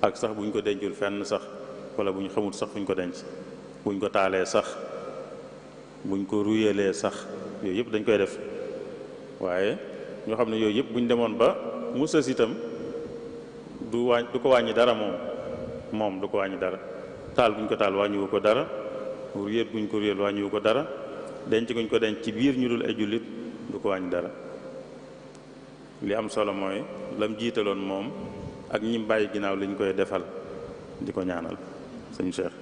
ak sax buñ ko dencul fenn sax wala buñ xamul sax fuñ ko denc buñ ko taalee sax buñ ko ruyalee sax yooyu yëpp dañ koy def waaye ñoo xam ne yooyu yëpp buñ demoon ba mu sës itam du ko wàññi dara moom du ko wàññi dara taal buñ ko taal wàññiwu ko dara ruyeel buñ ko ruyeel wàññiwu ko dara denc guñ ko denc ci biir ñu dul ay jullit du ko wàññi dara li am solo mooy lam jiitaloon moom ak ñi bàyyi ginnaaw liñ koy defal di ko ñaanal sëñ Cheikh.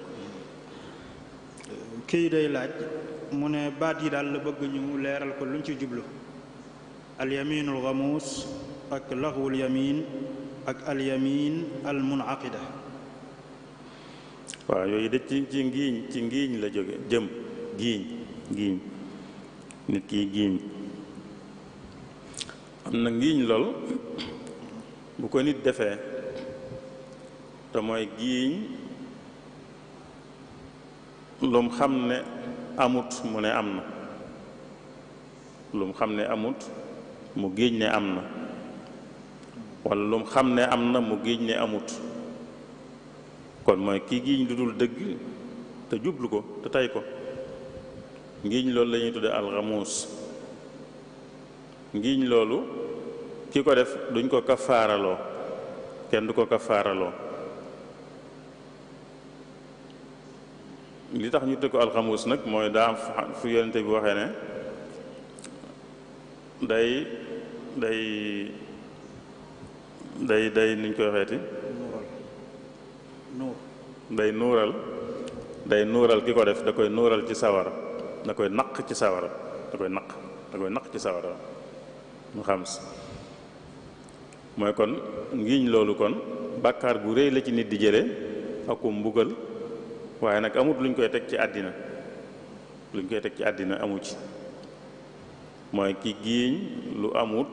kii day laaj mu ne baat yi daal la bëgg ñu leeral ko luñ ci jublu alyaminul ghamuus ak laxwul yamin ak alyamin al munaqida. waaw yooyu de ci ngiiñ la jóge jëm giiñ nit ki giiñ am na ngiiñ lool bu ko nit defee te mooy giiñ lum xam ne amut mu ne am na lum xam ne amut mu giiñ ne am na walla lum xam ne am na mu giiñ ne amut kon mooy kii giiñ lu dul dëgg te jublu ko te tey ko ngiiñ loolu la ñuy tudde alxamuus ngiiñ loolu ki ko def duñ ko kafaaraloo kenn du ko kafaaraloo li tax ñu tëgg ko alxamuus nag mooy daa am fu yonente bi waxee ne day niñ koy waxeeti day nuural ki ko def da koy nuural ci sawara da koy naq ci sawara mu xam si mooy kon ngiñ loolu kon bàkkaar gu rëy la ci nit di jële ak mbugal waaye nag amut luñ koy teg ci àddina luñ koy teg ci àddina amu ci mooy ki giiñ lu amut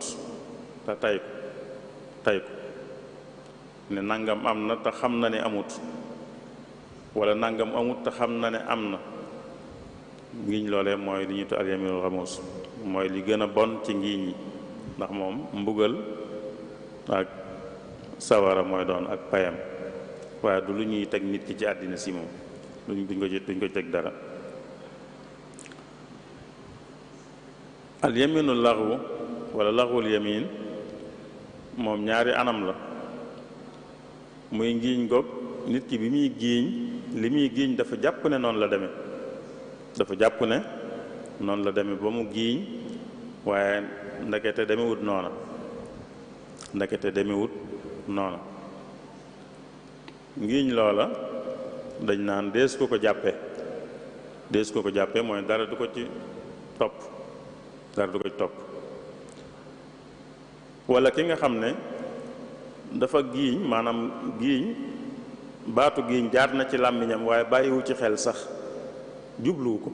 te tay ko ne nangam am na te xam na ne amut wala nangam amut te xam na ne am na ngiñ loolee mooy li ñuy tuddee al-yaminul ghamuus mooy li gën a bon ci ngiñ yi ndax moom mbugal ak sawara mooy doon ak payam waaye du lu ñuy teg nit ki ci àddina si moom duñ ko teg dara. al yaminul laxwu wala laxwul yamin moom ñaari anam la muy ngiiñ goog nit ki bi muy giiñ li muy giiñ dafa jàpp ne noonu la demee ba mu giiñ waaye ndekete demewut noona ngiiñ loola dañ naan dees ko ko jàppe mooy dara du ko ci topp wala ki nga xam ne dafa giiñ maanaam giiñ baatu giiñ jaar na ci làmmiñam waaye bàyyiwu ci xel sax jubluwu ko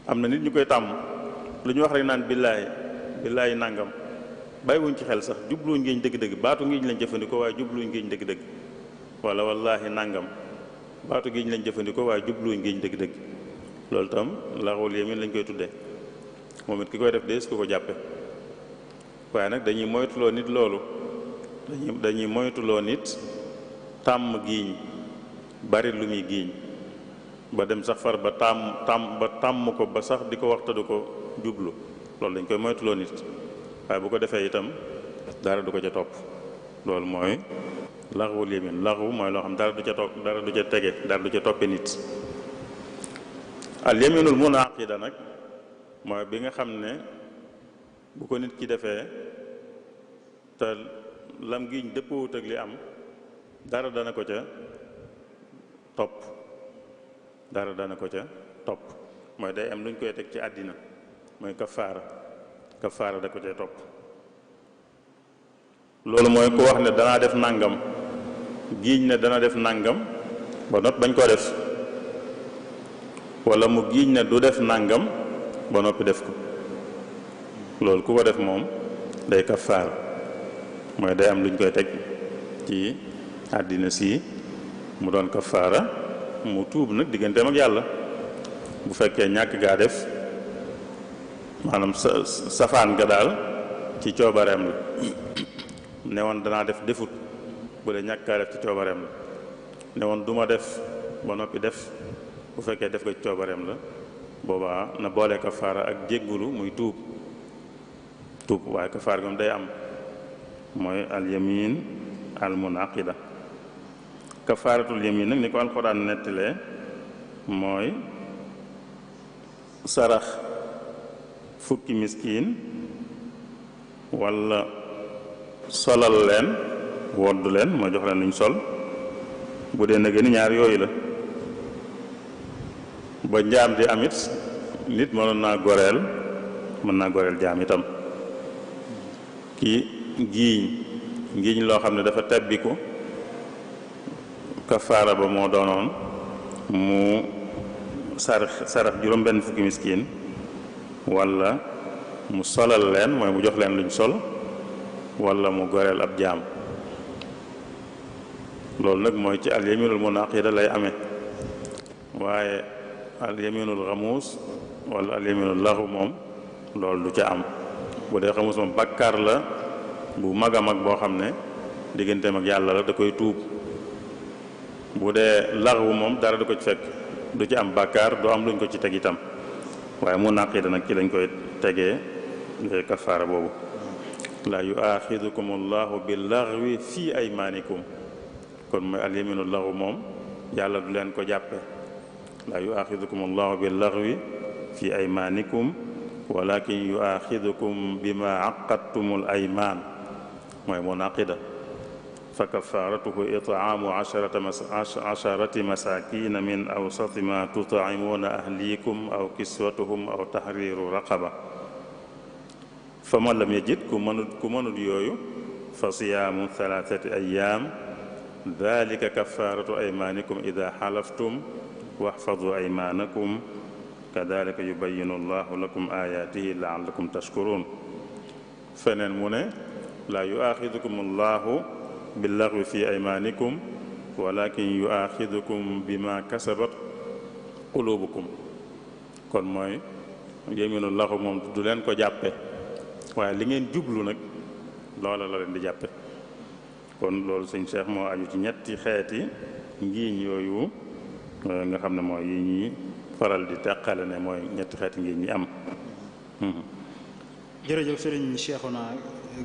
am na nit ñu koy tàmm lu ñu wax rek naan billaahi nangam bàyyiwuñ ci xel sax jubluwuñ ngiiñ dëgg-dëgg baatu ngiiñ lañ jëfandikoo waaye jubluwuñ ngiiñ dëgg-dëgg wala wallaahi nangam baatu ngiiñ lañ jëfandikoo waaye jubluwuñ ngiiñ dëgg-dëgg loolu tam laxwul yamin lañ koy tuddee moom it ki koy def dees ko jàppe waaye nag dañuy moytuloo nit loolu dañuy moytuloo nit tàmm giiñ bari lu muy giiñ ba dem sax far ba tàmm ko ba sax di ko wax te du ko jublu loolu dañ koy moytuloo nit waaye bu ko defee itam dara du ko ca topp loolu mooy laxwul yamin laxwu mooy loo xam dara du ca tege dara du ca toppe nit. al yaminul munaqida nag mooy bi nga xam ne bu ko nit ki defee te lam giñ dëppoowut ak li am dara dana ko ca topp mooy day am luñ koy teg ci àddina mooy kafaara da ko cay topp loolu mooy ku wax ne danaa def nangam giiñ ne dana def nangam ba noppi bañ koo def wala mu giiñ ne du def nangam ba noppi def ko loolu ku ko def moom day kafaara mooy day am luñ koy teg ci àddina si mu doon kafaara mu tuub nag digganteem ak yàlla bu fekkee ñàkk gaa def maanaam safaan ga daal ci coobareem la ne woon danaa def defut bu dee ñàkk gaa def ci coobareem la ne woon duma def ba noppi def bu fekkee def ko ci coobareem la boobaa na boole kafaara ak jéggulu muy tuub waaye kafaara gi moom day am mooy al yamin al munaqida kafaaratul yamin nag ni ko alxuraan nettalee mooy sarax fukki miskin walla solal leen woddu leen moo jox leen luñ sol bu dee nag ni ñaar yooyu la ba njaam di amit nit mën naa goreel jaam itam kii ngiiñ loo xam ne dafa tebbiku kafaara ba moo doonoon mu sarax juróom-benn fukki miskin walla mu solal leen mooy mu jox leen luñ sol walla mu goreel ab jaam loolu nag mooy ci al yaminul munaqida lay amee waaye al yaminul xamuus walla al yaminul laxu moom loolu du ca am bu dee xamuus moom bàkkaar la bu mag a mag boo xam ne digganteem ak yàlla la da koy tuub bu dee laxwu moom dara du ko ci fekk du ci am bàkkaar du am luñ ko ci teg itam waaye munaqida nag ci lañ koy tegee kafaara boobu laa yuaxidukum allahu bil laxwi fii aymaanikum kon mooy al yaminul laxwu moom yàlla du leen ko jàppe laa yuaxidukum allahu bil laxwi fii aymaanikum walakin yuaxidukum bima aqadtumul aymaan mooy munaqida fa kafaaratuhu it'aamu asharati masaakiina min awsati ma tut'imuuna ahliikum aw kiswatuhum aw tahriiru raqaba fa man lam yajid ku mënut yooyu fa siyaamu thalathati ayyaam dalika kafaratu aymanikum ida xalaftum waxfadu aymanakum kadalika yubayinu allahu lakum ayatihi laallakum tashkurun. feneen mu ne laa yuaxidukum allahu billaxwi fi aymanikum walakin yuaxidukum bima kasabat qulubukum. kon mooy yeminu laxu moom du leen ko jàppe waaye li ngeen jublu nag loola la leen di jàppe. kon loolu sëñ Cheikh moo aju ci ñetti xeeti ngiiñ yooyu nga xam ne mooy yi ñuy faral di teqale ne mooy ñetti xeeti ngiiñ ñi am. jërëjëf sëriñ Cheikhouna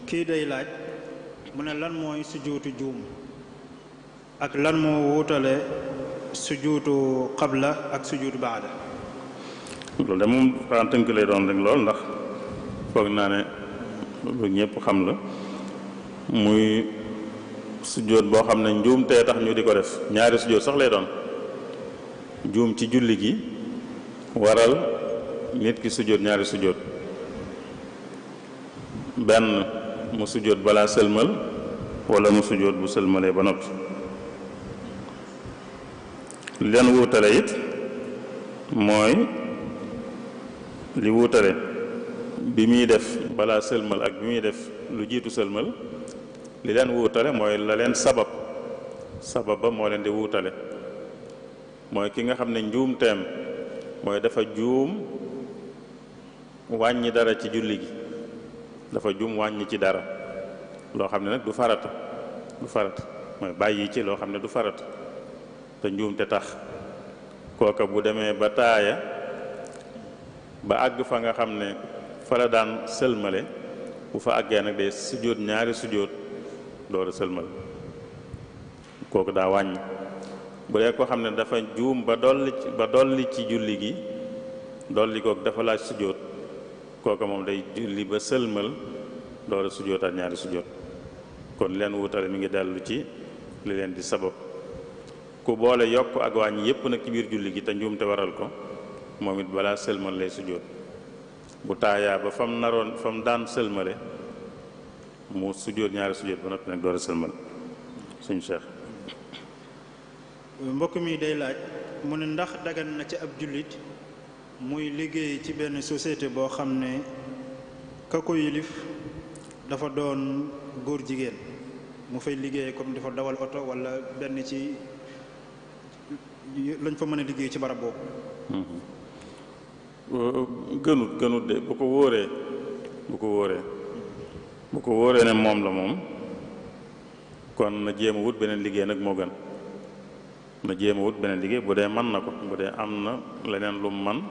kii day laaj mu ne lan mooy sujuutu juum ak lan moo wutale sujuutu qabla ak sujuutu baada. loolu de moom xanaa tënk lay doon rek lool ndax foog naa ne lu ñëpp xam la muy sujjóot boo xam ne njuum tee tax ñu di ko def ñaari sujjóot sax lay doon juum ci julli gi waral nit ki sujjóot ñaari sujjóot benn mu sujjóot balaa sëlmal wala mu sujjóot bu sëlmalee ba noppi. leen wuutale it mooy li wuutale bi muy def balaa sëlmal ak bi muy def lu jiitu sëlmal li leen wuutale mooy la leen sabab ba moo leen di wuutale mooy ki nga xam ne njuumteem mooy dafa juum wàññi dara ci julli gi dafa juum wàññi ci dara loo xam ne nag du farata mooy bàyyi ci loo xam ne du farata te njuumte tax kooka bu demee ba taaya ba àgg fa nga xam ne fa la daan sëlmale bu fa àggee nag day sujjóot ñaari sujjóot door a sëlmal kooku daa wàññi. bu dee ko xam ne dafa juum ba dolli ci julli gi dolli kooku dafa laaj sujjóot kooka moom day julli ba sëlmal door a sujjóotaat ñaari sujjóot. kon leen wutale mi ngi dellu ci li leen di sabab ku boole yokk ak wàññi yépp nag ci biir julli gi te njuumte waral ko moom it balaa sëlmal lay sujjóot bu taayaa ba fam daan sëlmale mu sujjóot ñaari sujjóot ba noppi nag door a sëlmal. suñu Cheikh mbokk mi day laaj mu ne ndax dagan na ci ab jullit muy liggéey ci benn société boo xam ne ka ko yilif dafa doon góor jigéen mu fay liggéey comme dafa dawal oto wala benn ci lañ fa mën a liggéey ci barab boobu. gënut de bu ko wóoree ne moom la moom kon na jéem a wut beneen liggéey nag moo gën na jéem a wut beneen liggéey bu dee mën na ko bu dee am na leneen lu man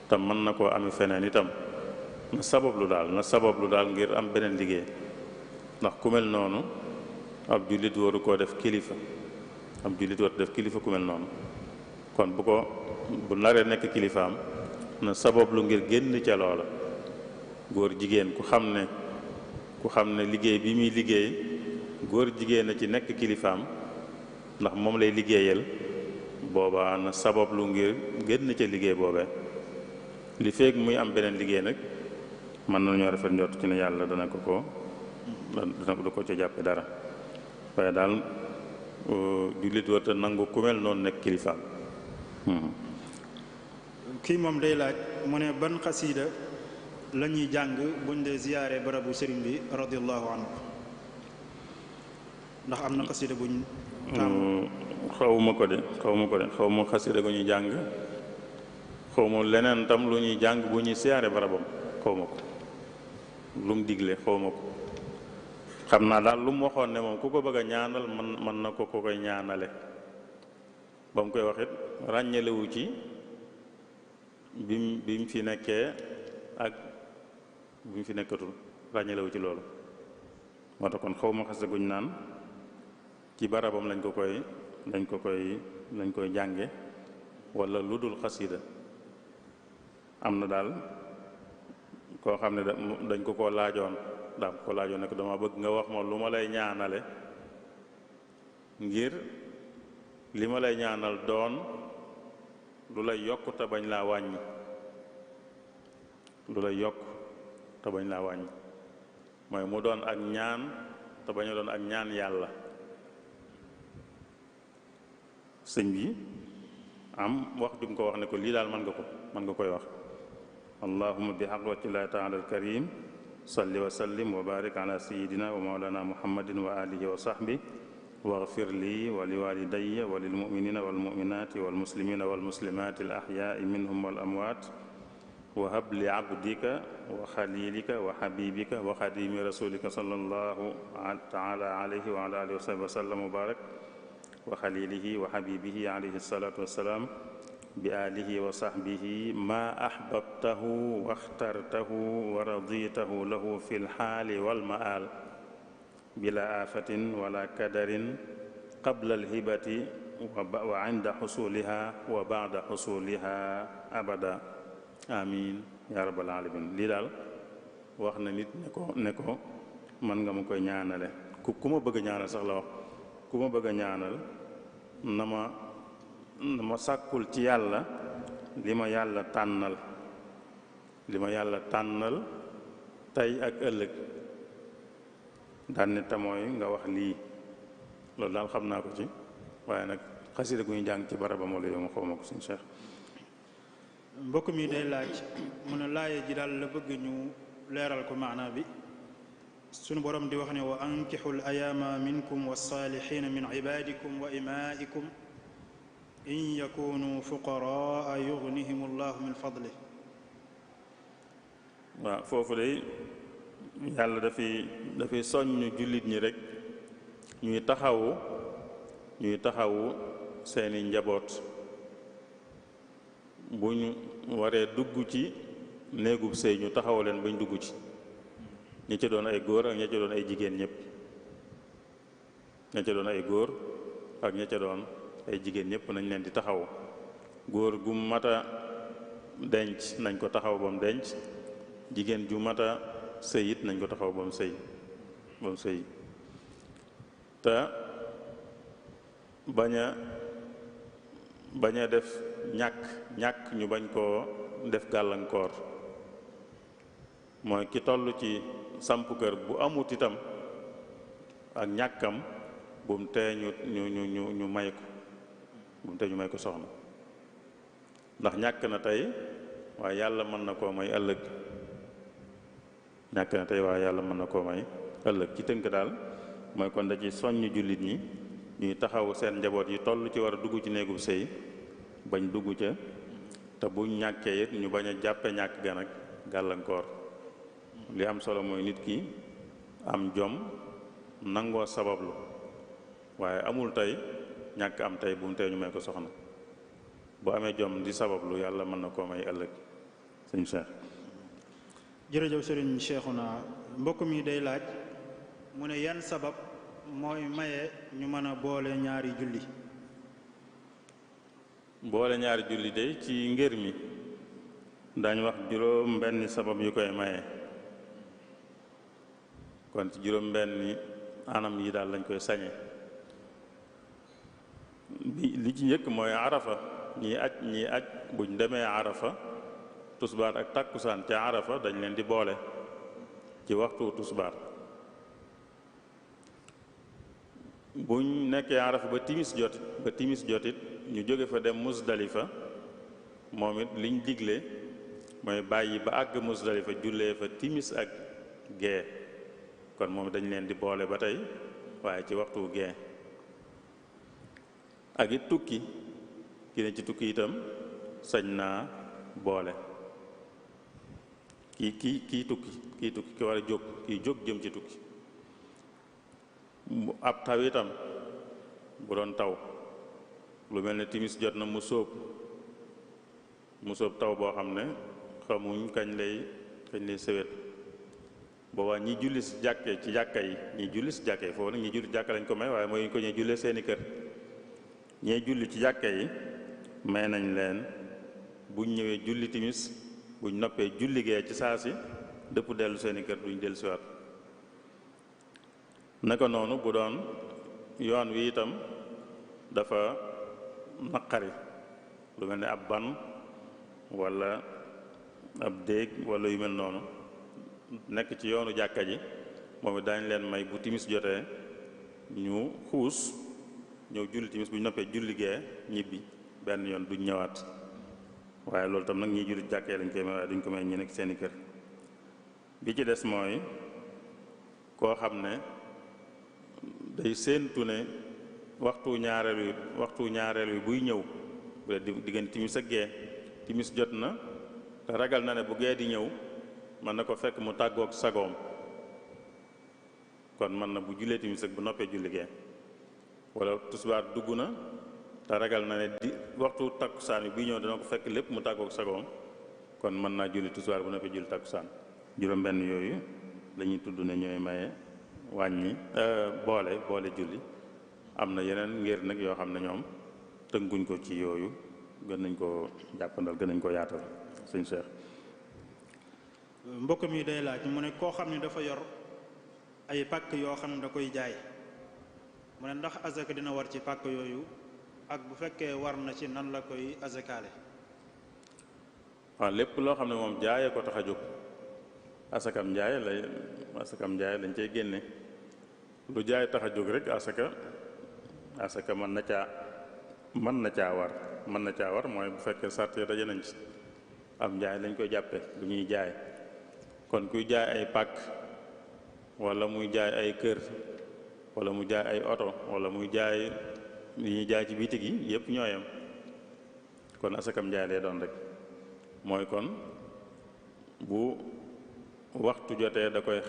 te mën na koo ami feneen itam na sabablu daal ngir am beneen liggéey ndax ku mel noonu ab jullit waru koo def kilifa ku mel noonu kon bu naree nekk kilifaam na sabablu ngir génn ca loola. góor jigéen ku xam ne liggéey bi muy liggéey góor jigéen a ci nekk kilifaam ndax moom lay liggéeyal boobaa na sabablu ngir génn ca liggéey boobee li feeg muy am beneen liggéey nag mën nañoo rafet njort ci ne yàlla dana ko ca jàppe dara waaye daal jullit warta nangu ku mel noonu nekk kilifaam. kii moom day laaj mu ne ban xasiida la ñuy jàng buñ dee ziyaare barabu sëriñ bi radiyallahu anhu ndax am na xasiida buñ xawma ko de xawma xasiida gu ñuy jàng xawma leneen tam lu ñuy jàng bu ñuy siyaare barabam xawma ko lu mu digle xawma ko xam naa daal lu mu waxoon ne moom ku ko bëgg a ñaanal mën na ko koy ñaanale ba mu koy waxit ràññalewu ci bi mu fi nekkee ak bi mu fi nekkatul ràññalewu ci loolu moo tax kon xawma xasida guñ naan ci barabam lañ koy jànge wala lu dul xasida am na daal koo xam ne dañ ko laajoon ne ko dama bëgg nga wax ma lu ma lay ñaanale ngir li ma lay ñaanal doon lu lay yokk te bañ laa wàññi te bañ laa wàññi mooy mu doon ak ñaan te bañ a doon ak ñaan yàlla. sëñ bi am wax ju mu ko wax ne ko lii daal mën nga koy wax allahumma bi xaqwatillahi taala alkarim salli wa sallim wa barik ala sayidina wa maulana muhammadin wa alihi wa sahbi waghfir li wa li walidayya wa lil muminina wal muminati wal muslimina wal muslimati al ahyaai minhum wal amwat wa hab li abdika wa xalilika wa xabibika wa xadimi rasulika sallallahu taala alayhi wa ala alihi wa sahbi wa sallam wa barak wa xalilihi wa xabibihi alayhi salatu wassalaam bi alihi wa sahbihi ma ahbabtahu wa axtartahu wa raditahu lahu fi lxaali walmaal bila afatin wala kadarin qabla alhibati wa inda xusuliha wa bada xusuliha abada amin ya rabbal alamin. lii daal wax na nit ne ko man nga ma koy ñaanale ku ma bëgg a ñaanal sax la wax ku ma bëgg a ñaanal na ma sàkkul ci yàlla li ma yàlla tànnal tey ak ëllëg daan ne te mooy nga wax lii loolu daal xam naa ko ci waaye nag xasida gu ñu jàng ci barabam wala yow ma xaw ma ko suñu Cheikh. mbokk mi day laaj mu ne laaye ji daal la bëgg ñu leeral ko maanaa bi sunu borom di wax ne wa ankixul ayaama minkum wassaalixiina min ibaadikum wa imaa'ikum in yakunu fuqaraa yugnihim allahu min fadlih. waaw foofu de yàlla dafay soññ jullit ñi rek ñuy taxawu seeni njaboot bu ñu waree dugg ci néegub sëy ñu taxaw leen bañ dugg ci ñi ci doon ay góor ak ña ci doon ay jigéen ñëpp ña ca doon ay góor ak ña ca doon ay jigéen ñëpp nañ leen di taxaw góor gu mat a denc nañ ko taxaw ba mu denc jigéen ju mat a sëy it nañ ko taxaw ba mu sëy te bañ a def ñàkk ñu bañ koo def gàllankoor mooy ki toll ci samp kër bu amut itam ak ñàkkam bu mu tee ñu may ko bu mu tee ñu may ko soxna ndax ñàkk na tey waaye yàlla mën na koo may ëllëg ñàkk na tey waaye yàlla mën na koo may ëllëg ci tënk daal mooy kon da ci soññ jullit ñi ñuy taxaw seen njaboot yi toll ci war a dugg ci néegub sëy bañ dugg ca te buñ ñàkkee it ñu bañ a jàppe ñàkk ga nag gàllankoor li am solo mooy nit ki am jom nangoo sabablu waaye amul tey ñàkk am tey bu mu tey ñu may ko soxna bu amee jom di sabablu yàlla mën na koo may ëllëg sëñ Cheikh. jërëjëf sëriñ Cheikhouna mbokk mi day laaj mu ne yan sabab mooy maye ñu mën a boole ñaari julli. boole ñaari julli de ci ngër mi dañ wax juróom benni sabab yu koy maye kon ci juróom benni anam yi daal lañ koy sañe li ci njëkk mooy arafa ñii aj buñ demee arafa tusbaar ak takkusaan ca arafa dañ leen di boole ci waxtu tusbaar buñ nekkee arafa ba timis jotit ñu jóge fa dem musdalifa moom it liñ digle mooy bàyyi ba àgg musdalifa jullee fa timis ak gee kon moom dañ leen di boole ba tey waaye ci waxtu gee ak it tukki ki ne ci tukki itam sañ naa boole kii tukki ki war a jóg kii jóg jëm ci tukki ab taw itam bu doon taw lu mel ne timis jot na mu sóob taw boo xam ne xamuñ kañ lay sewet boobaa ñi julli si jàkkee ci jàkka yi ñi julli si jàkka yi foofu nag ñi julli jàkka lañ ko may waaye mooy ko ñuy jullee seeni kër ñee julli ci jàkka yi may nañ leen buñ ñëwee julli timis buñ noppee julli gee ci saa si dëpp dellu seeni kër duñ dellu siwaat naka noonu bu doon yoon wi itam dafa naqari lu mel ne ab ban walla ab déeg walla yu mel noonu nekk ci yoonu jàkka ji moom it daañu leen may bu timis jotee ñu xuus ñëw julli timis bu ñu noppee julli gee ñibbi benn yoon duñ ñëwaat waaye loolu tam nag ñiy julli jàkkee lañ koy may waaye duñ ko may ñi nekk seeni kër. bi ci des mooy koo xam ne day séentu ne waxtu ñaareel wi buy ñëw bu dee diggante timis ak gee timis jot na te ragal na ne bu gee di ñëw mën na ko fekk mu tàggoog sagoom kon mën na bu jullee timis ak bu noppee julli gee wala tisbaar dugg na te ragal na ne di waxtu takkusaan bi buy ñëw dana ko fekk lépp mu tàggoog sagoom kon mën naa julli tisbaar bu noppee julli takkusaan juróom benn yooyu lañuy tudd ne ñooy maye wàññi boole julli. am na yeneen ngir nag yoo xam ne ñoom tënkuñ ko ci yooyu gën nañ ko jàppandal gën nañ ko yaatal sëñ Cheikh. mbokk mi day laaj mu ne koo xam ne dafa yor ay pàkk yoo xam ne da koy jaay mu ne ndax azaka dina war ci pàkk yooyu ak bu fekkee war na ci nan la koy azakaale. waaw lépp loo xam ne moom jaayee ko tax a jóg asakam njaay lañ cey génne lu jaay tax a jóg rek asaka mën na caa war mooy bu fekkee sart yi daje nañ ci am njaay lañ koy jàppe lu ñuy jaay kon kuy jaay ay pàkk wala muy jaay ay kër wala mu jaay ay oto wala muy jaay li ñuy jaay ci bitig yi yépp ñooyam kon asakam njaay lay doon rek mooy kon bu waxtu jotee da koy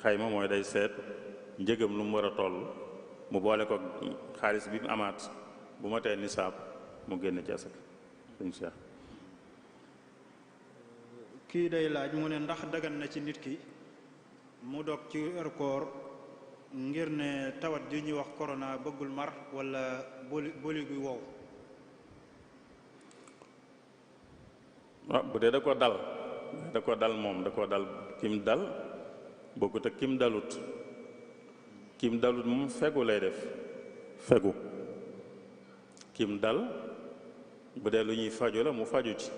xayma mooy day seet njëgam lu mu war a toll mu boole ko xaalis bi mu amaat bu ma tee nisaab mu génn ci asaka sëñ Cheikh. kii day laaj mu ne ndax dagan na ci nit ki mu dog ci weeru koor ngir ne tawat ju ñuy wax corona bëggul mar wala boli gu wow. waaw bu dee da ko dal moom da ko dal kim dal bokkut ak kim dalut moom fegu lay def kim dal bu dee lu ñuy faju la mu faju ci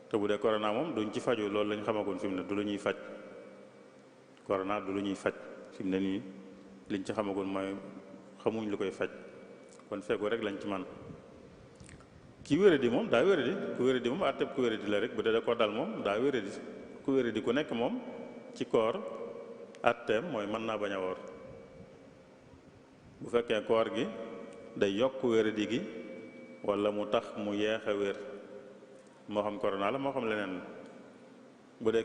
te bu dee corona moom duñ ci faju loolu lañ xamagoon fi mu ne du lu ñuy faj corona du lu ñuy faj fi mu ne nii liñ ci xamagoon mooy xamuñ lu koy faj kon fegu rek lañ ci man ki wéradi moom daa wéradi ku wéradi moom àtteb ku wéradi la rek bu dee da ko dal moom daa wéradi ku wéradi ku nekk moom ci koor àtteem mooy mën naa bañ a woor bu fekkee koor gi day yokk wéradi gi wala mu tax mu yeex a wér moo xam corona la moo xam leneen la bu dee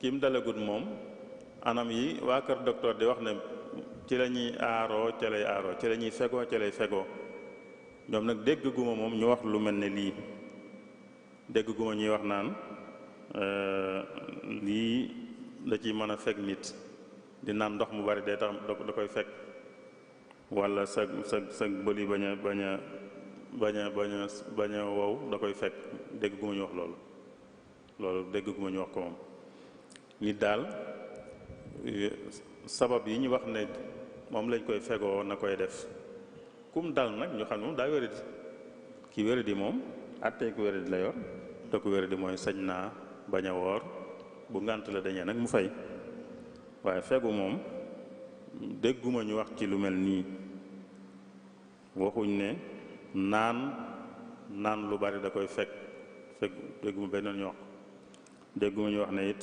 kiim dalagut moom anam yi waa kër docteur di wax ne ci la ñuy aaroo ca lay aaroo ci la ñuy fegoo ca lay fegoo ñoom nag dégg guma moom ñu wax lu mel ne lii dégg guma ñuy wax naan lii da ciy mën a fekk nit di naan ndox mu bari day tax da koy fekk wala sa bëli bañ a wow da koy fekk dégg guma ñu wax loolu dégg guma ñu wax ko moom nit daal sabab yi ñu wax ne moom lañ koy fegoo na koy def kum dal nag ñu xam ne moom daa wéradi ki wéradi moom àttee ku wéradi la yor te ku wéradi mooy sañ naa bañ a woor bu ngànt la dañee nag mu fay waaye fegu moom dégguma ñu wax ci lu mel nii waxuñ ne naan lu bari da koy fekk dégguma benn ñu wax dégguma ñu wax ne it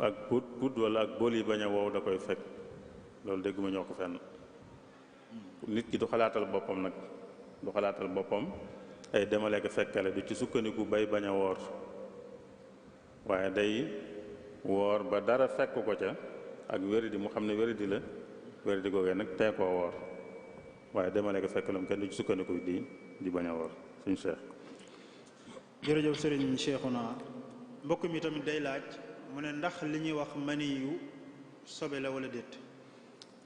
ak put wala ak bool yi bañ a wow da koy fekk loolu dégguma ñu wax ko fenn nit ki du xalaatal boppam nag du xalaatal boppam ay demale ko fekkale du ci sukkandiku bay bañ a woor waaye day woor ba dara fekk ko ca ak wéradi mu xam ne wéradi la wéradi googee nag tee koo woor waaye demale ko fekkalam kenn du ci sukkandiku di bañ a woor suñu Cheikh. jërëjëf sëriñ Cheikhouna mbokk mi tamit day laaj mu ne ndax li ñuy wax mani yu sobe la wala déet.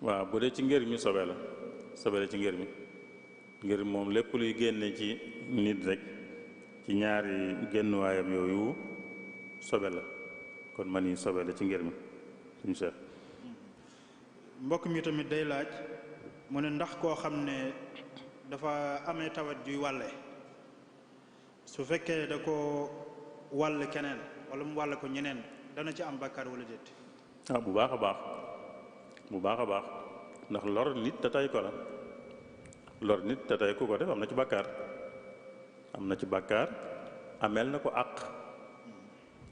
waaw bu dee ci ngër mi sobe la ci ngër moom lépp luy génne ci nit rek ci ñaari génnuwaayam yooyu sobe la kon man yi sobe la ci ngër mi suñu Cheikh. mbokk mi tamit day laaj mu ne ndax koo xam ne dafa amee tawat juy wàlle su fekkee da ko wàll keneen wala mu wàll ko ñeneen dana ci am bàkkaar wala déet? bu baax a baax bu baax a baax ndax lor nit te tey ko la lor nit te tey ku ko def am na ci bàkkaar am na ci bàkkaar ameel na ko àq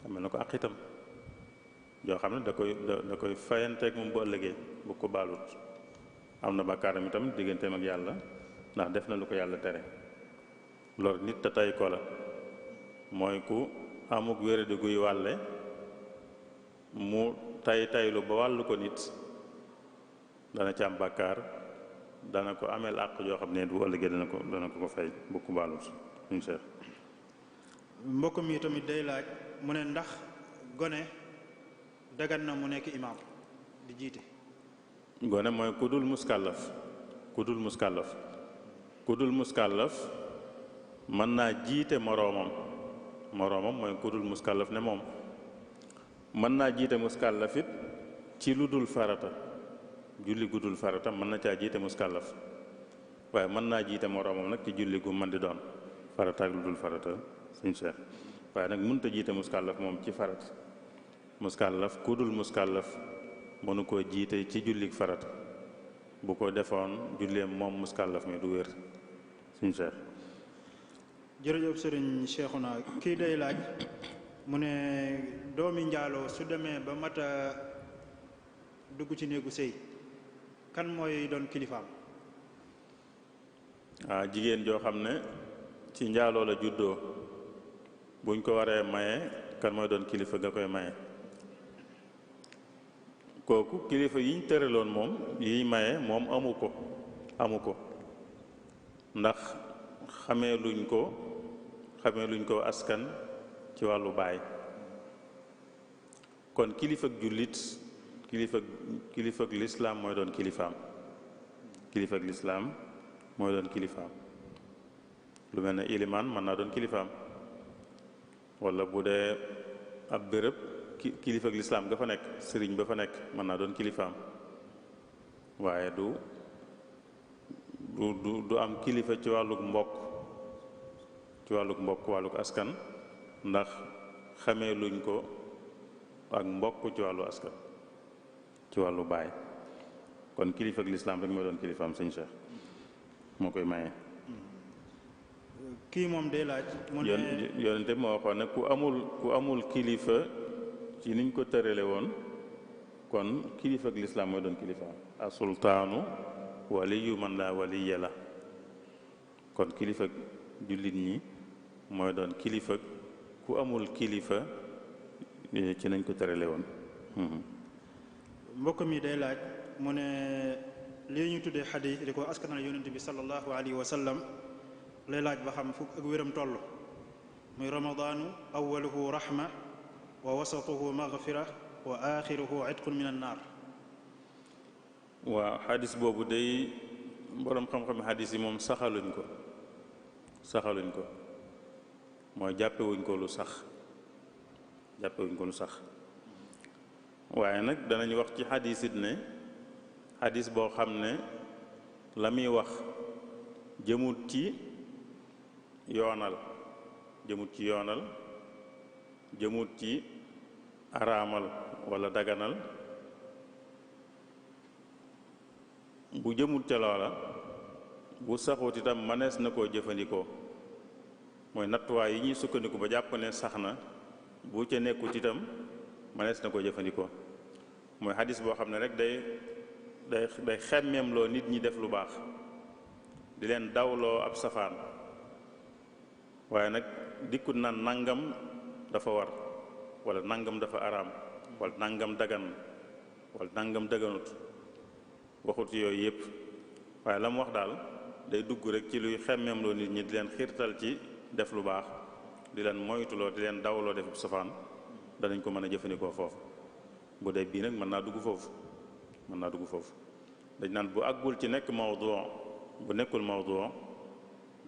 ameel na ko àq itam yoo xam ne da koy fayanteeg moom bu ëllëgee bu ko baalut am na bàkkaaram itam digganteem ak yàlla ndax def na lu ko yàlla tere lor nit te tey ko la mooy ku amuk wéradi guy wàlle mu taylu ba wàllu ko nit dana ci am bàkkaar dana ko ameel àq yoo xam ne bu ëllëgee dana ko fay bu ko baalut suñu seex mbokk mi tamit day laaj mu ne ndax gone dagan na mu nekk imaam di jiite? gone mooy ku dul muskàllaf ku dul muskàllaf ku dul muskàllaf mën naa jiite moroomam mooy ku dul muskàllaf ne moom mën naa jiite muskàllaf it ci lu dul farata julli gu dul farata mën na caa jiite muskàllaf waaye mën naa jiite moroomam nag ci julli gu mën di doon farata ak lu dul farata suñ seex waaye nag mënut a jiite muskàllaf moom ci farat muskàllaf ku dul muskàllaf mënu koo jiite ci jullik farat bu ko defoon julleem moom muskàllaf mi du wér suñ seex jërëjëf sëriñ Cheikhouna kii day laaj mu ne doomi njaaloo su demee ba mat a dugg ci néegu sëy kan mooy doon kilifaam? jigéen joo xam ne ci njaaloo la juddoo buñ ko waree maye kan mooy doon kilifa ga koy maye? kooku kilifa yiñ tëraloon moom yiy maye moom amu ko ndax xamee luñ ko askan ci wàllu baay kon kilifa ak jullit kilifa ak lislaam mooy doon kilifaam kilifa ak lislaam mooy doon kilifaam lu mel ne ilimaan mën naa doon kilifaam wala bu dee ab béréb kilifa ak lislaam ga fa nekk sëriñ ba fa nekk mën naa doon kilifaam waaye du am kilifa ci wàlluk mbokk wàlluk askan ndax xamee luñ ko ak mbokk ci wàllu askan ci wàllu baay kon kilifa ak lislaam rek mooy doon kilifaam sëñ Cheikh moo koy maye. kii moom day laaj mu ne yonente moo waxoon ne ku amul kilifa ci niñ ko tërale woon kon kilifa ak lislaam mooy doon kilifaam asultaanu waliyu man laa waliya la kon kilifa jullit ñi mooy doon kilifa ku amul kilifa ci nañ ko tërale woon. mbokk mi day laaj mu ne lii ñu tuddee xadiis di ko askanal yonent bi sallallahu alayhi wa sallam lay laaj ba xam fu ak wéram toll muy ramadaanu awaluhu rahma wa wasatuhu maghfira wa axiruhu itqun min annaar. waaw xadis boobu day boroom xam-xami xadis yi moom saxaluñ ko mooy jàppewuñ ko lu sax waaye nag danañ wax ci xadis it ne xadis boo xam ne la muy wax jëmut ci yoonal jëmut ci araamal wala daganal bu jëmut ca loola bu saxut itam mënees na koo jëfandikoo mooy nattuwaay yi ñuy sukkandiku ba jàpp ne sax na bu ca nekkut itam mënees na koo jëfandikoo mooy xadis boo xam ne rek day xemmeem loo nit ñi def lu baax di leen dawloo ab safaan waaye nag dikkut na nangam dafa war wala nangam dafa araam wala nangam dagan wala nangam daganut waxut yooyu yëpp waaye la mu wax daal day dugg rek ci luy xemmeem loo nit ñi di leen xiirtal ci def lu baax di leen moytuloo di leen dawloo def safaan danañ ko mën a jëfandikoo foofu bu dee bii nag mën naa dugg foofu dañ naan bu àggul ci nekk mawdu bu nekkul mawdu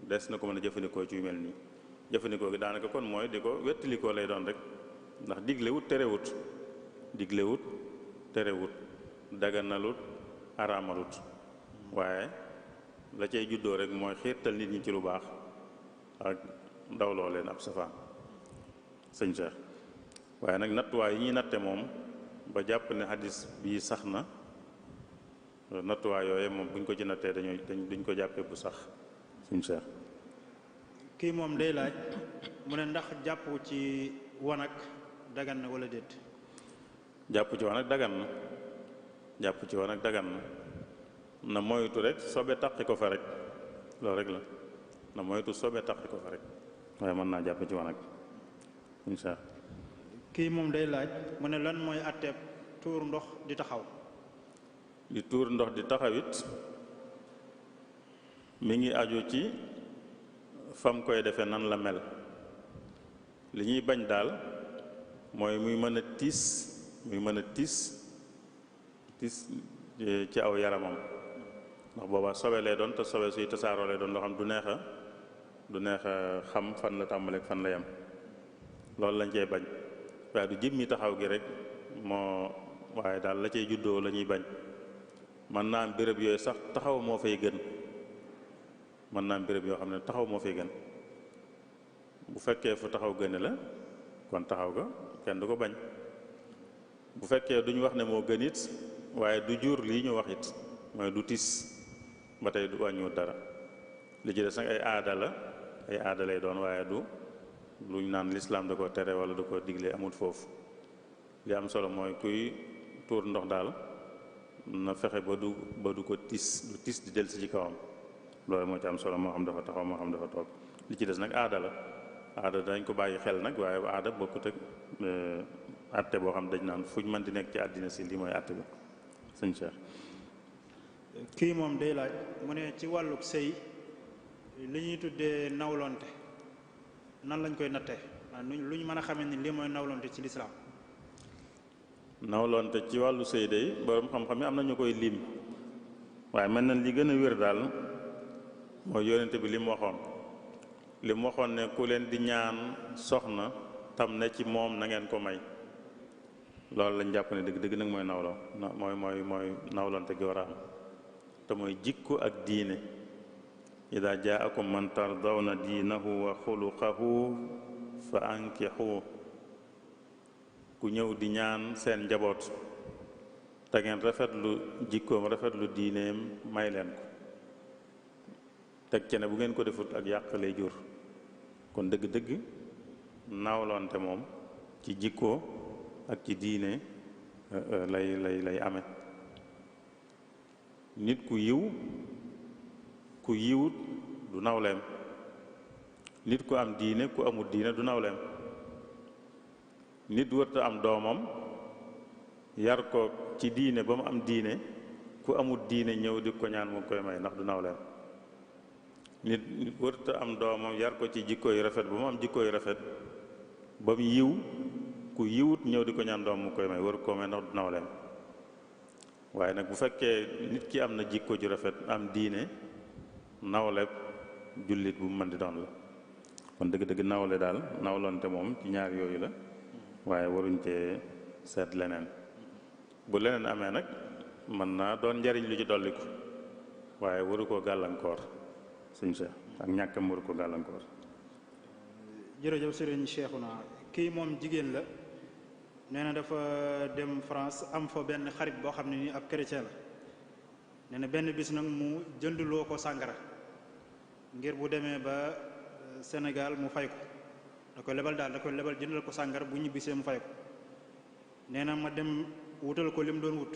des na ko mën a jëfandikoo ci yu mel nii jëfandikoo gi daanaka kon mooy di ko wettalikoo lay doon rek ndax diglewut terewut daganalut araamalut waaye la cay juddoo rek mooy xiirtal nit ñi ci lu baax ak dawloo leen ab safaan sëñ Cheikh waaye nag nattuwaay yi ñuy natte moom ba jàpp ne hadis bii sax na nattuwaay yooye moom buñ ko ci nattee duñ ko jàppee bu sax sëñ Cheikh. kii moom day laaj mu ne ndax jàpp ci wanag dagan na wala déet. jàpp ci wanag dagan na jàpp ci wanag dagan na moytu rek sobe taqi ko fa rek loolu rek la na moytu sobe taqi ko fa rek waaye mën naa jàpp ci wanag incha allah. kii moom day laaj mu ne lan mooy atteeb tuur ndox di taxaw. di tuur ndox di taxawit mi ngi aju ci fam koy defee nan la mel li ñuy bañ daal mooy muy mën a tiis ci aw yaramam ndax boobaa sobe lay doon te sobe suy tasaaroo lay doon loo xam du neex a xam fan la tàmbaleek fan la yem loolu lañ cey bañ waaye du jëmmi taxaw gi rek waaye daal la cay juddoo la ñuy bañ mën naa am béréb yooyu sax taxaw moo fay gën mën naa am béréb yoo xam ne taxaw moo fay gën bu fekkee fu taxaw gëne la kon taxaw ga kenn du ko bañ bu fekkee duñ wax ne moo gën it waaye du jur lii ñu wax it mooy du tis ba tey du wàññiwut dara li ci des nag ay aada lay doon waaye du luñ naan lislaam da ko tere wala da ko digle amul foofu li am solo mooy kuy tuur ndox daal na fexe ba du ko tis di del si ci kawam loolu moo ci am solo moo xam dafa taxaw moo xam dafa toog li ci des nag aada dañ ko bàyyi xel nag waaye aada bokkut ak atte boo xam dañ naan fuñ mën di nekk ci àddina si lii mooy atte bi sëñ Cheikh. kii moom day laaj mu ne ci wàlluk sëy li ñuy tuddee nawlonte nan lañ koy nattee lu ñu mën a xamee ni lii mooy nawlonte ci lislaam. nawlonte ci wàllu sëy day borom xam-xam yi am na ñu koy lim waaye mel na li gën a wér daal mooy yonente bi li mu waxoon ne ku leen di ñaan soxna tam ne ci moom na ngeen ko may loolu lañ jàpp ne dëgg nag mooy mooy nawlonte gi war a am te mooy jikko ak diine ida jaakum man tardawna diinahu wa xuluqahu fa ankixu ku ñëw di ñaan seen njaboot te ngeen rafetlu jikkoom rafetlu diineem may leen ko teg ci ne bu ngeen ko defut ak yàq lay jur kon dëgg-dëgg nawlonte moom ci jikko ak ci diine lay ame nit ku yiwut du nawleem nit ku am diine ku amul diine du nawleem nit wërta am doomam yar ko ci diine ba mu am diine ku amul diine ñëw di ko ñaan mu koy may ndax du nawleem nit wërta am doomam yar ko ci jikko yu rafet ba mu am jikko yu rafet ba mu yiw ku yiwut ñëw di ko ñaan doom mu koy may waru koo may ndax du nawleem waaye nag bu fekkee nit ki am na jikko ju rafet am diine nawle jullit bu mu mën di doon la kon dëgg-dëgg nawle daal nawlonte moom ci ñaar yooyu la waaye waruñ cee seet leneen bu leneen amee nag mën naa doon njariñ lu ci dolliku waaye waru koo gàllankoor sëñ Cheikh ak ñàkkam waru ko gàllankoor. jërëjëf sëriñ Cheikhouna kii moom jigéen la nee na dafa dem France am fa benn xarit boo xam ne ni ab chrétien la nee na benn bis nag mu jëndloo ko sàngara ngir bu demee ba Sénégal mu fay ko da koy lebal jëndal ko sàngara bu ñibbisee mu fay ko nee na ma dem wutal ko li mu doon wut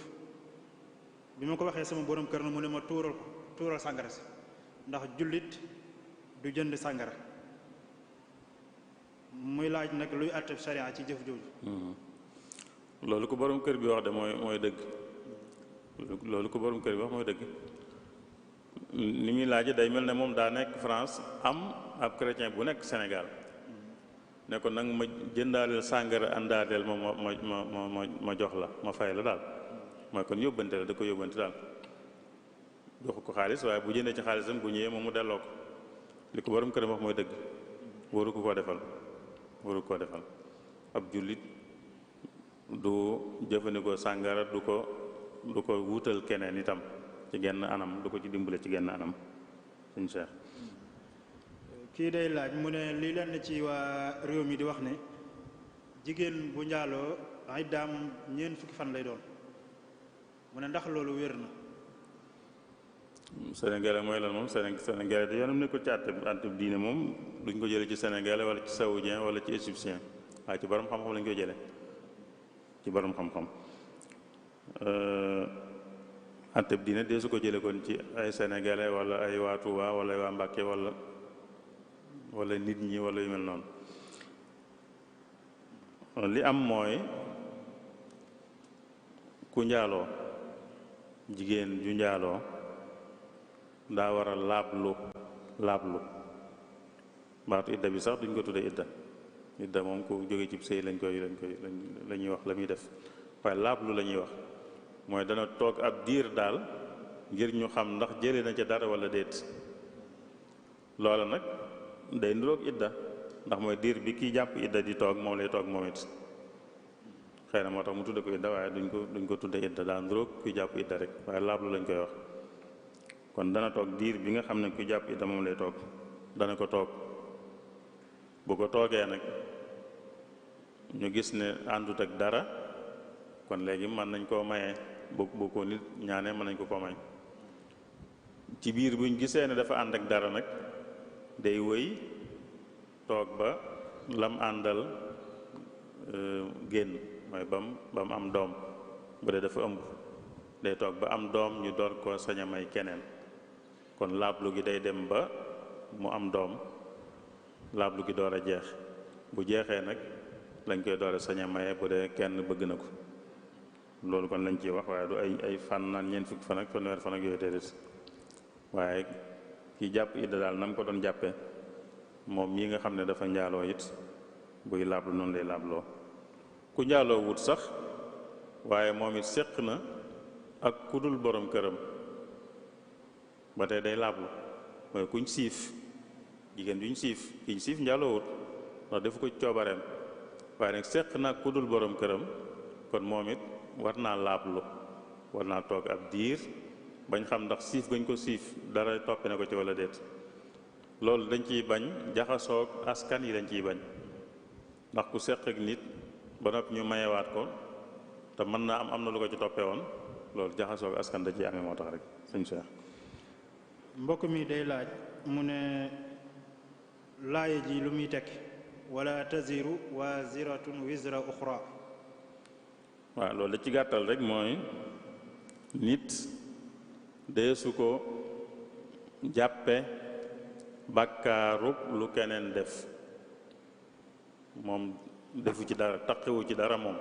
bi ma ko waxee sama borom kër na mu ne ma tuural sàngara si ndax jullit du jënd sàngara muy laaj nag luy àtteb sharia ci jëf jooju. loolu ko borom kër bi wax de mooy dëgg loolu ko borom kër bi wax mooy dëgg li muy laaj day mel ne moom daa nekk France am ab chrétien bu nekk Sénégal ne ko nag ma jëndaaleel sàngara àndaadeel ma jox la ma fay la daal mooy kon yóbbante la da ko yóbbante daal joxu ko xaalis waaye bu jëndee ci xaalisam bu ñëwee moom mu delloo ko li ko borom këram wax mooy dëgg waru ko koo defal ab jullit du jëfandikoo sàngara du ko wutal keneen itam ci genn anam du ko ci dimbale ci genn anam suñ Cheikh. kii day laaj mu ne lii lenn ci waa réew mi di wax ne jigéen bu njaaloo iddaam ñeent fukki fan lay doon mu ne ndax loolu wér na. sénégalais mooy lan moom sénégalais da yoonam nekkul ci àtte diine moom duñ ko jële ci sénégalais wala ci saoudien wala ci égyptien waaye ci borom xam-xam lañ koy jële ci borom xam-xam àtte diine dee su ko jële kon ci ay sénégalais wala ay waa Touba wala ay waa Mbàkke wala nit ñi wala yu mel noonu li am mooy ku njaaloo jigéen ju njaaloo daa war a laablu baatu idda bi sax duñ ko tudde idda moom ku jóge ci sëy la ñuy wax la muy def waaye laablu la ñuy wax mooy dana toog ab diir daal ngir ñu xam ndax jëlee na ca dara wala déet loola nag day niroog idda ndax mooy diir bi kiy jàpp idda di toog moom lay toog moom it xëy na moo tax mu tudde ko idda waaye duñ ko tudde idda daa niroog kuy jàpp idda rek waaye laablu lañ koy wax kon dana toog diir bi nga xam ne kuy jàpp idda moom lay toog dana ko toog bu ko toogee nag ñu gis ne àndut ak dara kon léegi mën nañ koo maye bu ko nit ñaanee mën nañ ko may ci biir buñ gisee ne dafa ànd ak dara nag day wëy toog ba lam àndal génn mooy ba mu am doom bu dee dafa ëmb day toog ba am doom ñu door ko sañ a may keneen kon laablu gi day dem ba mu am doom laablu gi door a jeex bu jeexee nag lañ koy door a sañ a maye bu dee kenn bëgg na ko loolu kon lañ ciy wax waaye du ay fan naan ñeent fukki fan ak fanweer fan ak yooyu déedéet waaye ki jàpp idda daal na mu ko doon jàppe moom mii nga xam ne dafa njaaloo it buy laablu noonu lay laabloo ku njaaloo wut sax waaye moom it séq na ak ku dul borom këram ba tey day laablu mooy kuñ siif jigéen juñ siif kiñ siif njaaloo wut ndax defu ko coobareem waaye nag séq na ak ku dul borom këram kon moom it war naa laablu war naa toog ab diir bañ xam ndax siif gañ ko siif dara toppe na ko ci walla déet loolu dañ ciy bañ jaxasoog askan yi dañ ciy bañ ndax ku seq ak nit ba noppi ñu mayewaat ko te mën naa am na lu ko ci toppee woon loolu jaxasoog askan da ciy amee moo tax rek sëñ Cheikh. mbokk mi day laaj mu ne laaya ji lu muy tekki wala taziru waziratun wizra uxra. waaw loolu da ci gàttal rek mooy nit deesu ko jàppe bàkkaarub lu keneen def moom defu ci dara taqiwu ci dara moom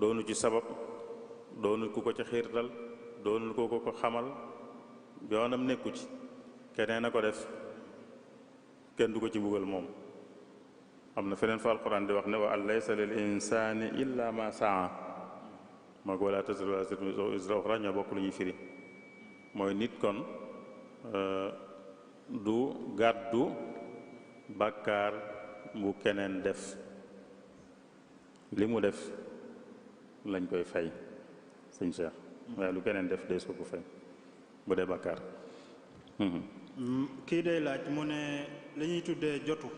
doonu ci sabab doonu ku ko ci xiirtal doonu ko ko xamal yoonam nekku ci keneen a ko def kenn du ko ci mbugal moom am na feneen fa alquran di wax ne wa an laysa lil insani illa ma saa moo ko wala taziru waziratun wizra uxra ñoo bokk lu ñuy firi mooy nit kon du gàddu bàkkaar bu keneen def li mu def lañ koy fay sëñ Cheikh waaye lu keneen def dees ko fay bu dee bàkkaar. kii day laaj mu ne li ñuy tuddee jotu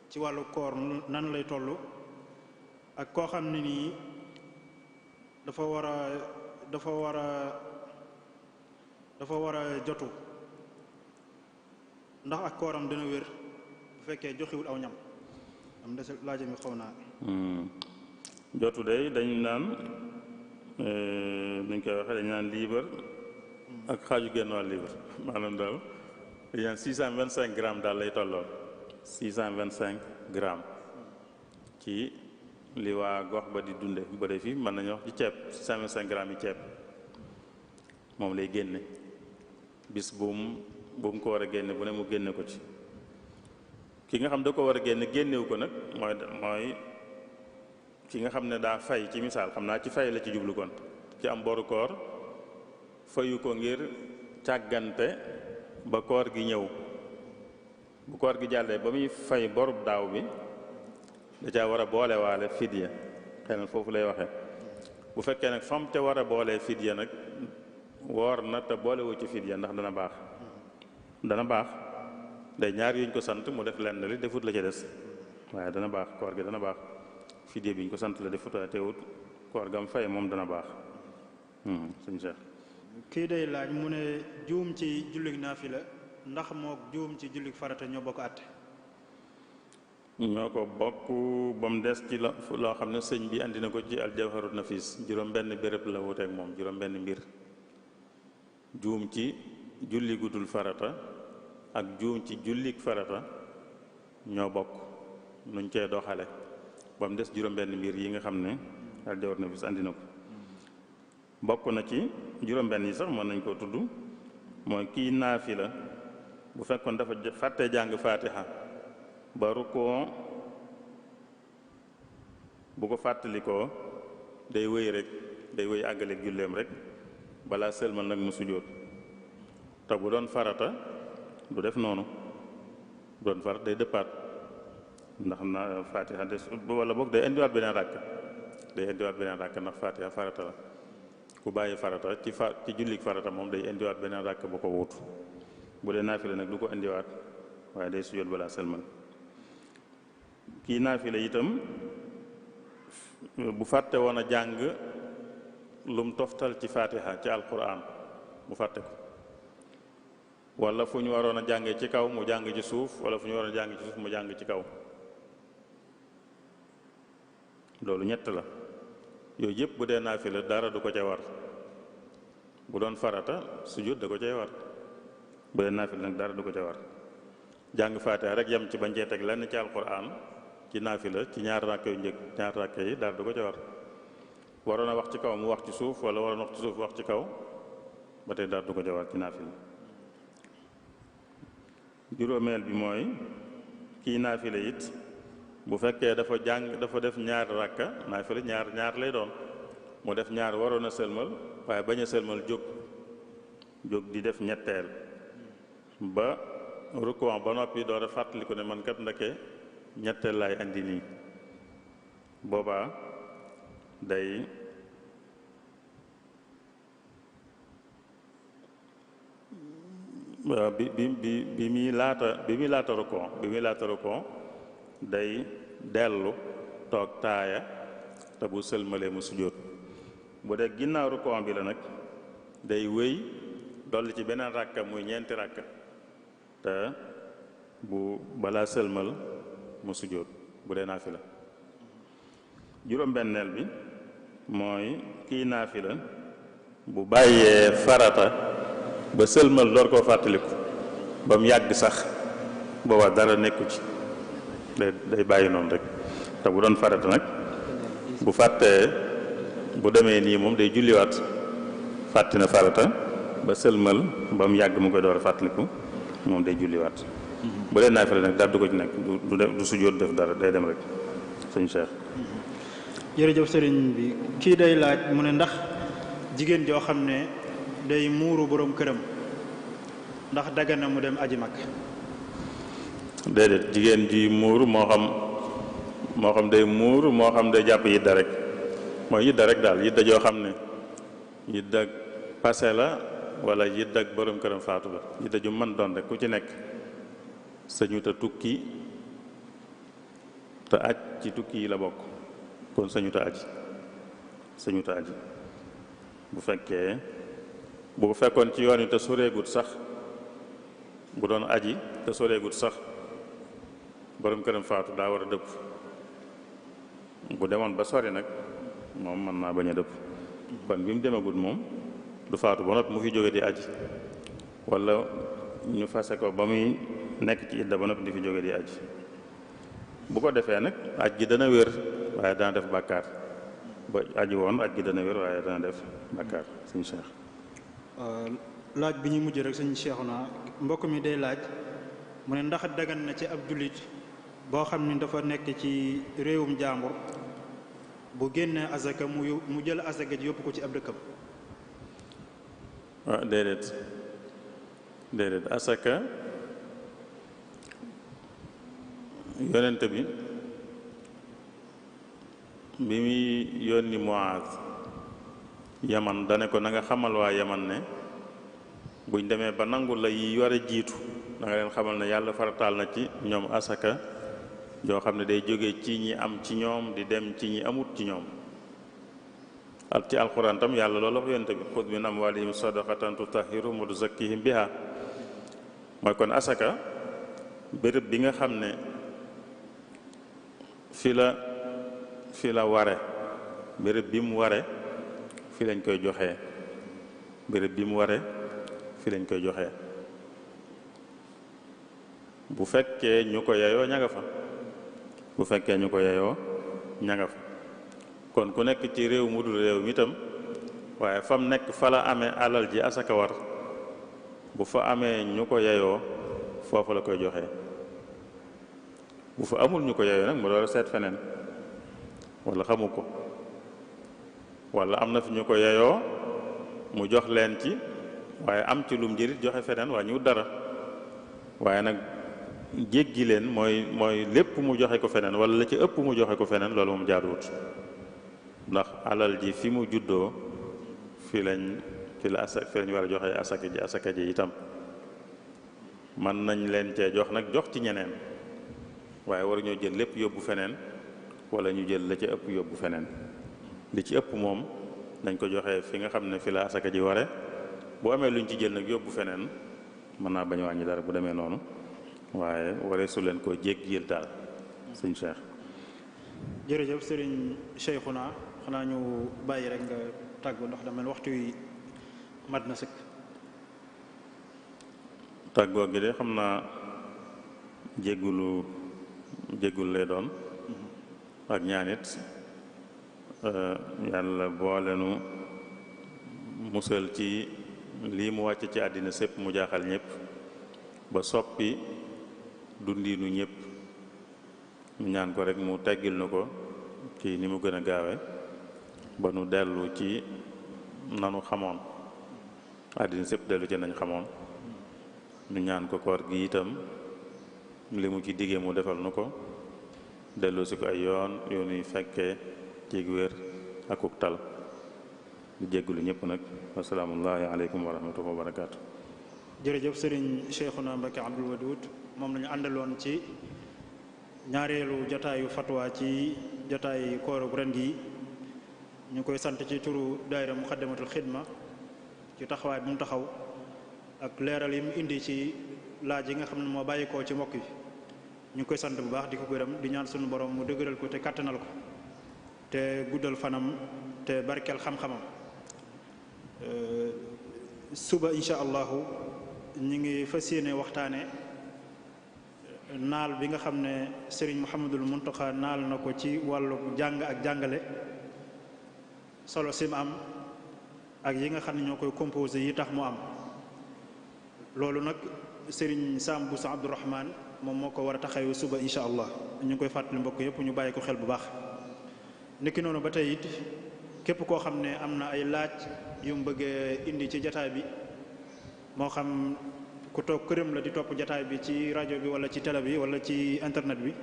ci wàllu koor nan lay toll ak koo xam ne nii dafa war a jotu ndax ak kooram dina wér bu fekkee joxiwul aw ñam am des laaj mi xaw naa. jotu day dañ naan nuñ koy waxee dañ naan liibar ak xaaju genn wàll liibar maanaam daal dañ naan 625 grammes daal lay tolloon 625 grammes ci li waa gox ba di dunde bu dee fii mën nañu wax ci ceeb 625 grammes yi ceeb moom lay génne bis bu mu ko war a génne bu ne mu génne ko ci ki nga xam da ko war a génnewu ko nag mooy ki nga xam ne daa fay ci misaal xam naa ci fay la ci jublu kon ci am boru koor fayu ko ngir càggante ba koor gi ñëw bu koor gi jàllee ba muy fay borub daaw bi da caa war a boole waale fidya xëy na foofu lay waxe bu fekkee nag fam ca war a boolee fidya nag woor na te boolewu ci fidya ndax dana baax day ñaar yuñ ko sant mu def lenn li defut la ca des waaye dana baax koor gi dana baax fidye bi ñu ko sant la def futa teewut koor gam fay moom dana baax suñu Cheikh. kii day laaj mu ne juum ci jullig naafila ndax mook juum ci jullig farata ñoo bokk àtte. ñoo ko bokk ba mu des ci loo xam ne sëñ bi andi na ko ci aljawharun nafis juróom benn béréb la wuteek moom juróom benn mbir juum ci julli gudul farata ak juum ci jullik farata ñoo bokk nuñ cee doxale ba mu des juróom benn mbir yi nga xam ne aljawharun nafis andi na ko bokk na ci juróom benn yi sax mën nañ koo tudd mooy kii naafila bu fekkoon dafa fàtte jàng faatiha ba rukkoo bu ko fàttalikoo day wéy rek day wéy àggaleeg julleem rek balaa sëlmal nag mu sujjóot te bu doon farata du def noonu bu doon farata day dëppaat ndax na faatiha des wala boog day indiwaat beneen ràkk ndax faatiha farata la ku bàyyi farata ci jullik farata moom day indiwaat beneen ràkk bu ko wuutu bu dee naafila nag du ko indiwaat waaye day sujjóot balaa sëlmal kii naafila itam bu fàtte woon a jàng lum toftal ci faatiha ci alquran mu fàtte ko wala fu ñu waroon a jàngee ci kaw mu jàng ci suuf wala fu ñu waroon a jàng ci suuf mu jàng ci kaw loolu ñett la yooyu yëpp bu dee naafila dara du ko ca war bu doon farata sujjóot da ko cay war bu dee naafila nag dara du ko ca war jàng faatiha rek yem ci bañ cee teg lenn ci alquran ci naafila ci ñaar rakk yu njëkk ñaar rakk yi dara du ko ca war waroon a wax ci kaw mu wax ci suuf wala waroon a wax ci suuf wax ci kaw ba tey dara du ko ca war ci naafila juróomeel bi mooy kii naafila it bu fekkee dafa def ñaar rakka naafila ñaar lay doon mu def ñaar waroon a sëlmal waaye bañ a sëlmal jóg di def ñetteel ba rukkoo ba noppi door a fàttali ko ne man kat ndake ñetteel laay andi nii boobaa day bi muy laata rukkoo day dellu toog taaya te bu sëlmalee mu sujjóot bu dee ginnaaw rukkoo bi la nag day wéy dolli ci beneen ràkka muy ñeenti ràkka te bu balaa sëlmal mu sujjóot bu dee naafila juróom-benneel bi mooy kii naafila bu bàyyee farata ba sëlmal door koo fàttaliku ba mu yàgg sax booba dara nekku ci day bàyyi noonu rek te bu doon farata nag bu fàttee bu demee nii moom day julliwaat fàtti na farata ba sëlmal ba mu yàgg mu koy door a fàttaliku moom day julliwaat bu dee naafila nag dara du ko ci nekk du sujjóot def dara day dem rek sëñ Cheikh. jërëjëf sëriñ bi kii day laaj mu ne ndax jigéen joo xam ne day muuru boroom këram ndax dagan na mu dem aji mag. déedéet jigéen ji muur moo xam day muur moo xam day jàpp yidda rek mooy yidda rek daal yidda joo xam ne yidda passé la wala yidda ak boroom këram faatu la yidda ju mën doon rek ku ci nekk sañu ta tukki te aj ci tukki yi la bokk kon sañu ta aji bu fekkoon ci yoon wi te soreegut sax bu doon aji te soreegut sax borom këram faatu daa war a dëpp bu demoon ba sori nag moom mën naa bañ a dëpp kon bi mu demagut moom du faatu ba noppi mu fi jóge di aji wala ñu fase ko ba muy nekk ci idda ba noppi di fi jóge di aji bu ko defee nag aj gi dana wér waaye dana def bàkkaar ba aji woon aj gi dana wér waaye dana def bàkkaar sëñ Cheikh. laaj bi ñu mujj rek sëñ Cheikhouna mbokk mi day laaj mu ne ndax dagan na ci ab jullit boo xam ni dafa nekk ci réewum jàmbur bu génnee asaka mu jël asaka ji yóbbu ko ci ab dëkkam. waaw déedéet asaka yonent bi muy yónni Muaaz Yaman dane ko na nga xamal waa Yaman ne buñ demee ba nangu la yi war a jiitu da nga leen xamal ne yàlla farataal na ci ñoom asaka joo xam ne day jóge ci ñi am ci ñoom di dem ci ñi amut ci ñoom. ci alquran tam yàlla loolu la ko yonent bi xud min amwalihim sadaqatan tutahhiruhum wa tuzakkihim biha mooy kon asaka béréb bi nga xam ne fi la ware béréb bi mu ware fi lañ koy joxee béréb bi mu ware fi lañ koy joxee bu fekkee ñu ko yeyoo ña nga fa bu fekkee ñu ko yeyoo ña nga fa kon ku nekk ci réew mu dul réew mi itam waaye fam nekk fa la amee alal ji asaka war bu fa amee ñu ko yeyoo foofu la koy joxee bu fa amul ñu ko yeyoo nag mu door a seet feneen wala xamu ko wala am na fi ñu ko yeyoo mu jox leen ci waaye am ci lum njëriñ joxe feneen waa ñu dara waaye nag jéggi leen mooy lépp mu joxe ko feneen wala la ci ëpp mu joxe ko feneen loolu moom jaaduwut ndax alal ji fi mu juddoo fi lañ war a joxe asaka ji itam man nañ leen cee jox nag jox ci ñeneen waaye war ñoo jël lépp yóbbu feneen wala ñu jël la ci ëpp yóbbu feneen li ci ëpp moom nañ ko joxe fi nga xam ne fi la asaka ji ware bu amee luñ ci jël nag yóbbu feneen mën naa bañ wàññi dara bu demee noonu waaye waree su leen koo jéggil daal sëñ Cheikh. jërëjëf sëriñ Cheikhouna xanaa ñu bàyyi rek nga tàggu ndax dama waxtu wi mat na sëkk. tàggoo gi de xam naa jéggulu lay doon ak ñaanit yàlla boolenu musal ci lii mu wàcc ci àddina sépp mu jaaxal ñëpp ba soppi dundiinu ñëpp ñu ñaan ko rek mu teggil nu ko ci ni mu gën a gaawe ba nu dellu ci nanu xamoon àddina sépp dellu ci nañ xamoon ñu ñaan ko koor gi itam li mu ci diggee mu defal nu ko dellu si ko ay yoon yuy fekkee ci wér akuk tal di jéggulu ñëpp nag wasalaamullahi aleykum wa rahmatullahi wa barakaatu. jërëjëf sëriñ Cheikhouna Mbacké Abdoul Wadoud moom lañu àndaloon ci ñaareelu jotaayu fatwa ci jotaayu kooru ren gi ñu koy sant ci turu daayira Muxaddamatul Xidma ci taxawaay bu mu taxaw ak leeral yi mu indi ci laaj yi nga xam ne moo bàyyikoo ci mbokk yi ñu koy sant bu baax di ko gërëm di ñaan sunu borom mu dëgëral ko te kattanal ko te guddal fanam te barkeel xam-xamam. suba incha allahu ñu ngi fas yéene waxtaane naal bi nga xam ne Serigne Mouhamadul Muntaxa naal na ko ci wàllu jàng ak jàngale solo sim am ak yi nga xam ne ñoo koy composé yi tax mu am loolu nag Serigne Sam Bousso Abdourahman moom moo ko war a taxawee suba incha allah ñu ngi koy fàttali mbokk yëpp ñu bàyyi ko xel bu baax. niki noonu ba tey it képp koo xam ne am na ay laaj yu mu bëgg indi ci jataay bi moo xam ku toog këram la di topp jataay bi ci rajo bi wala ci télé bi wala ci internet bi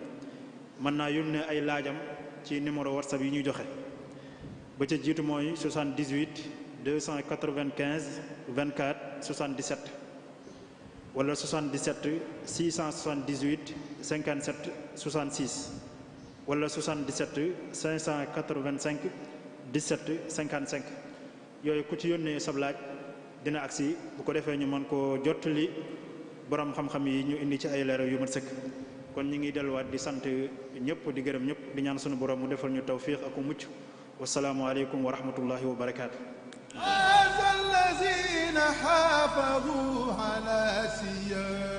mën naa yónnee ay laajam ci numéro whatsapp yi ñuy joxe ba ca jiitu mooy 78 295 24 77 wala 77 678 57 66 wala 77 585 17 55 yooyu ku ci yónnee sab laaj dina agsi bu ko defee ñu mën koo jottali borom xam-xam yi ñu indi ci ay leeral yu mat sëkk kon ñu ngi delluwaat di sant ñëpp di gërëm ñëpp di ñaan sunu borom mu defal ñu tawfiq ak mucc wasalaamu aleykum wa rahmatullahi wa barakaatu. الذين حافظوا على سيادة